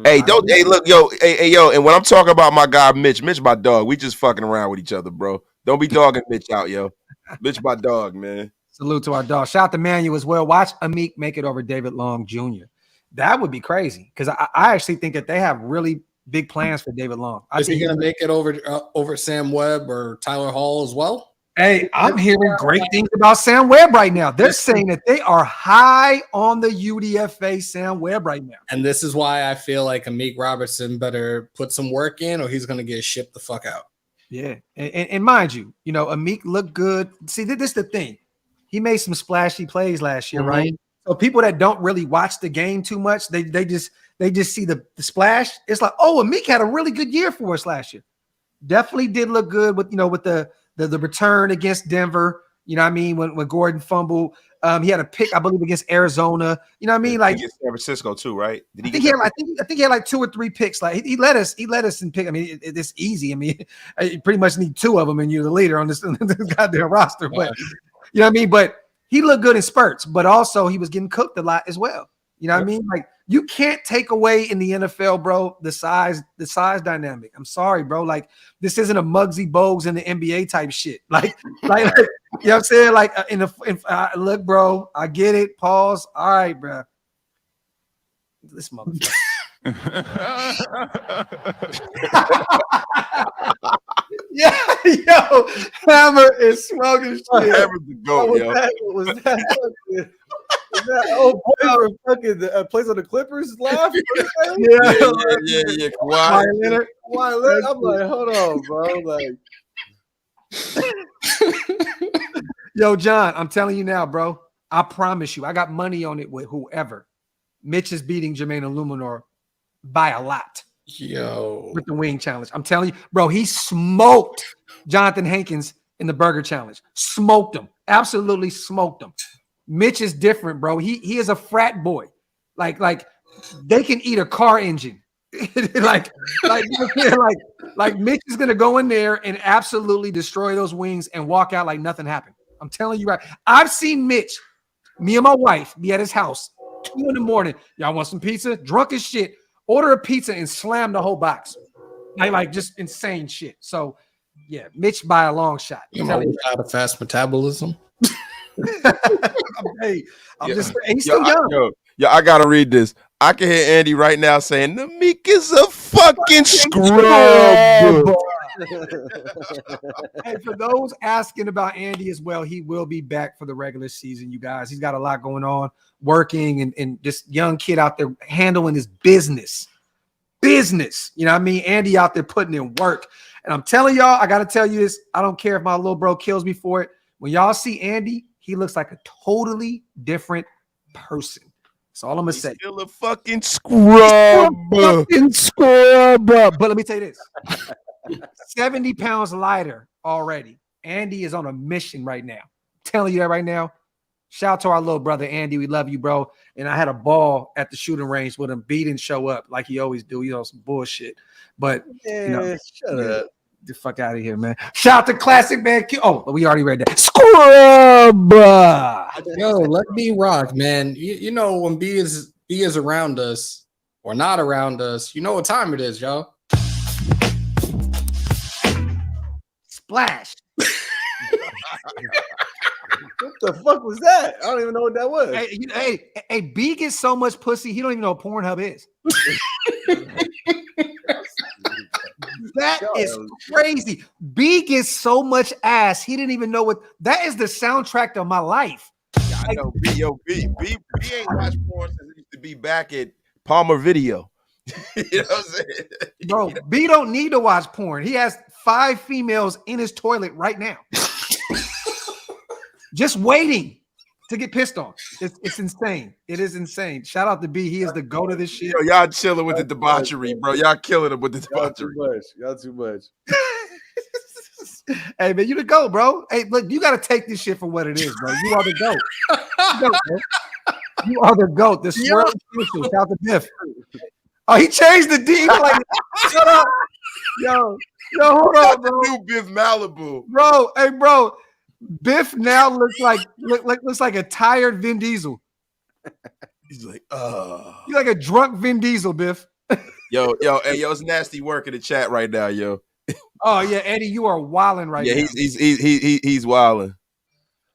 Hey, look, yo, and when I'm talking about my guy Mitch my dog, we just fucking around with each other, bro. Don't be dogging Mitch out, yo. Mitch my dog, man.
Salute to our dog. Shout out to Manuel as well. Watch Amik make it over David Long Jr. That would be crazy because I actually think that they have really big plans for David Long.
Is he going to make it over Sam Webb or Tyler Hall as well?
Hey, I'm hearing great things about Sam Webb right now. They're saying that they are high on the UDFA Sam Webb right now.
And this is why I feel like Amik Robertson better put some work in or he's going to get shipped the fuck out.
Yeah. And mind you, Amik looked good. See, this is the thing. He made some splashy plays last year, right? So people that don't really watch the game too much, they just see the splash. It's like, oh, Amik had a really good year for us last year. Definitely did look good with the return against Denver. You know what I mean? When Gordon fumbled, he had a pick, I believe, against Arizona. You know what I mean? Like
San Francisco too, right?
I think he had like 2 or 3 picks. Like he let us in pick. I mean, it's easy. I mean, you pretty much need 2 of them, and you're the leader on this goddamn roster. But you know what I mean? But he looked good in spurts, but also he was getting cooked a lot as well. You know what I mean? Like you can't take away in the NFL, bro, the size dynamic. I'm sorry, bro. Like this isn't a Muggsy Bogues in the NBA type shit. Like you know what I'm saying? Like look, bro, I get it. Pause. All right, bro. This motherfucker. Yeah, yo, Hammer is smoking shit.
Hammer's the GOAT, yo.
Was that fucking the place on the Clippers laugh?
Yeah.
Kawhi Leonard.
I'm like, hold on, bro. Like,
yo, John, I'm telling you now, bro. I promise you, I got money on it with whoever. Mitch is beating Jermaine Illuminor by a lot.
Yo,
with the wing challenge. I'm telling you, bro, he smoked Jonathan Hankins in the burger challenge. Smoked him. Absolutely smoked him. Mitch is different, bro. He is a frat boy. Like they can eat a car engine. like Mitch is gonna go in there and absolutely destroy those wings and walk out like nothing happened. I'm telling you right. I've seen Mitch, me and my wife, be at his house 2 a.m. Y'all want some pizza? Drunk as shit. Order a pizza and slam the whole box. Like just insane shit. So, yeah, Mitch by a long shot.
You know, out of fast metabolism.
I'm just saying, he's still young.
I gotta read this. I can hear Andy right now saying the Meek is a fucking scrub.
Hey, for those asking about Andy as well, he will be back for the regular season, you guys. He's got a lot going on, working and just young kid out there handling his business. You know what I mean? Andy out there putting in work. And I'm telling y'all, I got to tell you this. I don't care if my little bro kills me for it. When y'all see Andy, he looks like a totally different person. That's all I'm going to say.
Still a fucking scrub.
But let me tell you this. 70 pounds lighter already. Andy is on a mission right now. I'm telling you that right now. Shout out to our little brother, Andy. We love you, bro. And I had a ball at the shooting range with him. B didn't show up like he always do. Some bullshit. But,
shut up.
The fuck out of here, man. Shout out to Classic Man. Oh, we already read that. Scrub.
Yo, let B rock, man. You know when B is around us or not around us, you know what time it is, y'all.
Splash.
What the fuck was that? I don't even know what that was.
Hey, B gets so much pussy, he don't even know what Pornhub is. That is crazy. B gets so much ass, he didn't even know what that is. The soundtrack of my life.
Yeah, I know. B ain't watched porn since he used to be back at Palmer Video. You know what I'm saying?
Bro, B don't need to watch porn. He has 5 females in his toilet right now. Just waiting to get pissed on. It's insane. It is insane. Shout out to B. He is the GOAT of this shit.
Yo, y'all chilling with the debauchery, bro. Y'all killing him with the debauchery.
Y'all too much.
Hey, man, you the GOAT, bro. Hey, look, you got to take this shit for what it is, bro. You are the GOAT. You are the GOAT. The swirl official. Shout out to Biff. Oh, he changed the D. Like, shut up. Yo, hold on, bro.
New Biff Malibu.
Bro, hey, bro. Biff now looks like a tired Vin Diesel.
He's like,
You're like a drunk Vin Diesel, Biff.
yo, it's nasty work in the chat right now, yo.
Oh yeah, Eddie, you are wilding right now.
Yeah, he's wilding.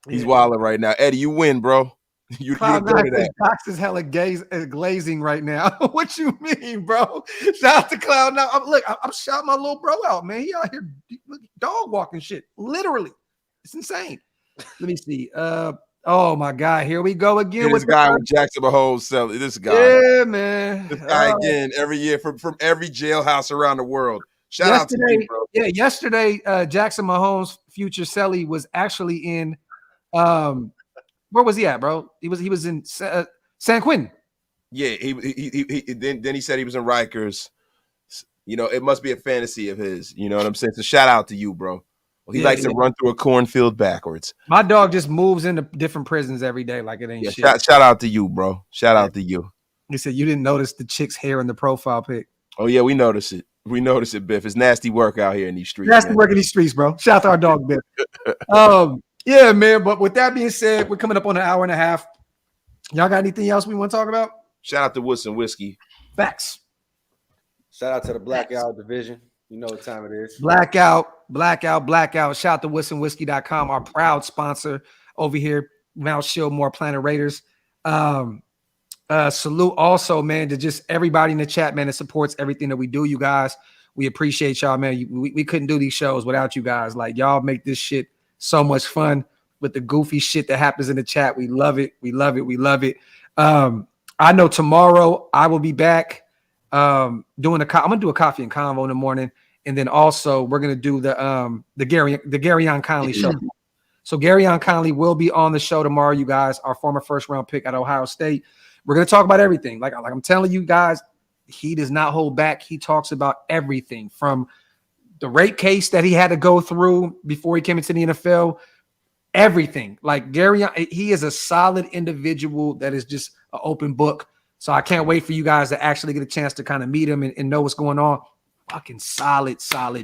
He's wilding right now. Eddie, you win, bro. You
Cloud
good at that.
Cox is hella glazing right now. What you mean, bro? Shout out to Cloud now. I'm shouting my little bro out, man. He out here dog walking shit. Literally. It's insane. Let me see. Oh my God, here we go again.
This guy with Jackson Mahomes selling. This guy.
Yeah, man.
This guy again every year from every jailhouse around the world. Shout out to you, bro.
Yeah, yesterday, Jackson Mahomes' future Selly was actually in where was he at, bro? He was in San Quentin.
Yeah, then he said he was in Rikers. You know, it must be a fantasy of his. You know what I'm saying? So shout out to you, bro. Well, he likes to run through a cornfield backwards.
My dog just moves into different prisons every day like it ain't shit.
Shout out to you, bro. Shout out to you.
He said you didn't notice the chick's hair in the profile pic.
Oh yeah, we notice it. We notice it, Biff. It's nasty work out here in these streets.
Nasty work in these streets, bro. Shout out to our dog, Biff. Yeah, man. But with that being said, we're coming up on an hour and a half. Y'all got anything else we want to talk about?
Shout out to Woodson Whiskey.
Facts.
Shout out to the Blackout division. You know what time it is.
Blackout. Shout out to WoodsonWhiskey.com, our proud sponsor over here. Now ShieldMore Planet Raiders. Salute also, man, to just everybody in the chat, man, that supports everything that we do. You guys, we appreciate y'all, man. We couldn't do these shows without you guys. Like, y'all make this shit so much fun with the goofy shit that happens in the chat. We love it. We love it. We love it. I know tomorrow I will be back I'm gonna do a coffee and convo in the morning, and then also we're gonna do the Gary Conley show. So Gary Conley will be on the show tomorrow, you guys. Our former first round pick at Ohio State. We're gonna talk about everything. Like I'm telling you guys, he does not hold back. He talks about everything from the rape case that he had to go through before he came into the NFL. Everything. Like Gary, he is a solid individual that is just an open book. So I can't wait for you guys to actually get a chance to kind of meet him and know what's going on. Fucking solid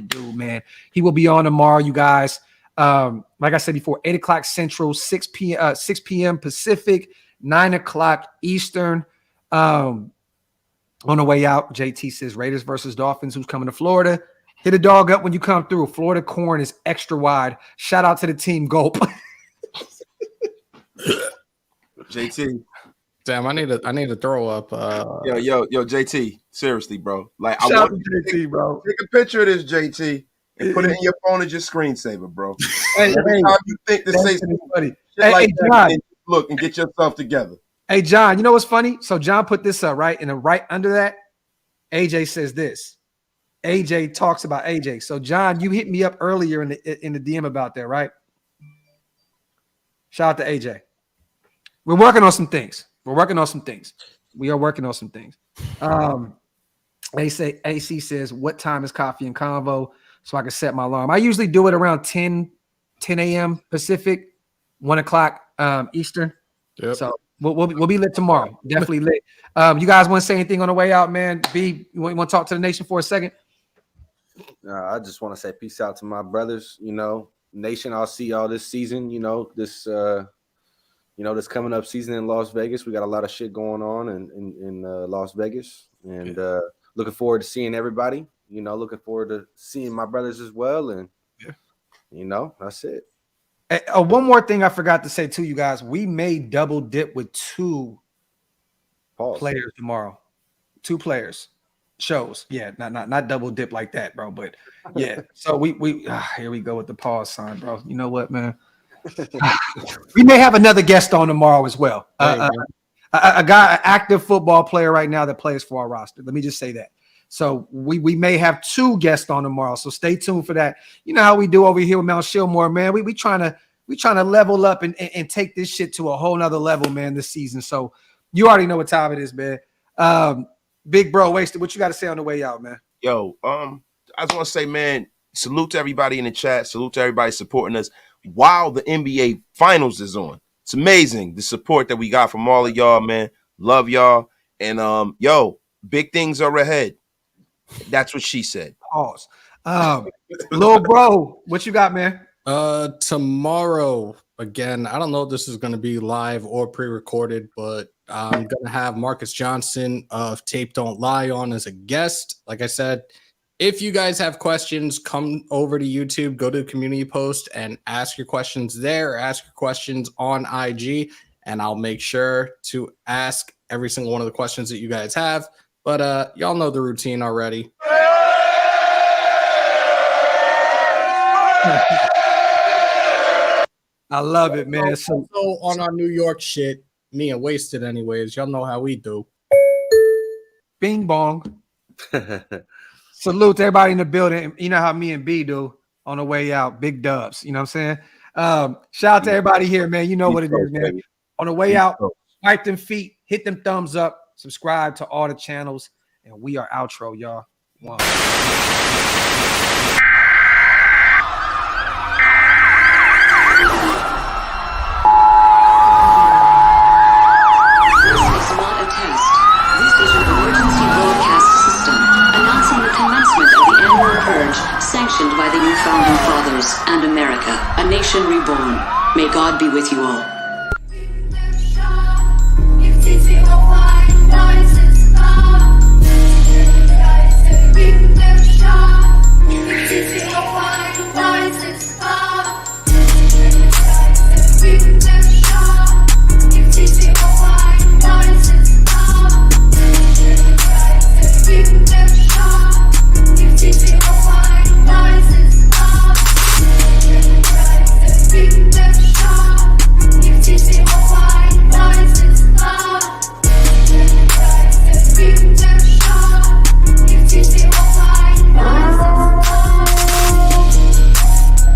dude, man. He will be on tomorrow, you guys. Like I said before, 8 o'clock Central, 6 p.m. Pacific, 9 o'clock Eastern. On the way out, JT says Raiders versus Dolphins. Who's coming to Florida? Hit a dog up when you come through. Florida corn is extra wide. Shout out to the team. Gulp.
JT.
Damn, I need to throw up.
Yo, JT. Seriously, bro. Like,
Shout
I
out
want
to JT, bro.
take a picture of this, JT, and put it in your phone as your screensaver, bro.
Hey,
Every time you think to say something
funny.
like
John.
that, look and get yourself together.
Hey, John, you know what's funny? So John put this up, right? And then right under that, AJ says this. AJ talks about AJ. So, John, you hit me up earlier in the DM about that, right? Shout out to AJ. We're working on some things. We are working on some things. AC says, what time is coffee and convo? So I can set my alarm. I usually do it around 10 a.m. Pacific, 1 o'clock Eastern. Yep. So we'll be lit tomorrow. Definitely lit. You guys want to say anything on the way out, man? B, you want to talk to the nation for a second?
I just want to say peace out to my brothers. You know, nation, I'll see y'all this season. You know, this coming up season in Las Vegas. We got a lot of shit going on in Las Vegas, and looking forward to seeing everybody. You know, looking forward to seeing my brothers as well, and you know, that's it.
Hey, one more thing I forgot to say to you guys: we may double dip with two players tomorrow. 2 players. Shows, yeah, not double dip like that, bro. But yeah, so we here we go with the pause sign, bro. You know what, man? We may have another guest on tomorrow as well. A guy, an active football player right now that plays for our roster. Let me just say that. So we may have 2 guests on tomorrow. So stay tuned for that. You know how we do over here with Mount ShieldMore, man. We trying to level up and take this shit to a whole nother level, man, this season. So you already know what time it is, man. Big bro, Wasted, what you got to say on the way out, man?
Yo, I just want to say, man, salute to everybody in the chat. Salute to everybody supporting us while the NBA Finals is on. It's amazing, the support that we got from all of y'all, man. Love y'all. And, big things are ahead. That's what she said.
Pause. Little bro, what you got, man?
Tomorrow, again, I don't know if this is going to be live or pre-recorded, but I'm going to have Marcus Johnson of Tape Don't Lie on as a guest. Like I said, if you guys have questions, come over to YouTube, go to the community post and ask your questions there, ask your questions on IG, and I'll make sure to ask every single one of the questions that you guys have. But y'all know the routine already.
I love it, man.
So on our New York shit, me and Wasted anyways, y'all know how we do.
Bing bong. Salute to everybody in the building. You know how me and B do on the way out. Big dubs. You know what I'm saying? Shout out to everybody here, man. You know what it is, man. On the way out, wipe them feet, hit them thumbs up, subscribe to all the channels, and we are outro, y'all. One.
Sanctioned by the new founding fathers and America, a nation reborn. May God be with you all.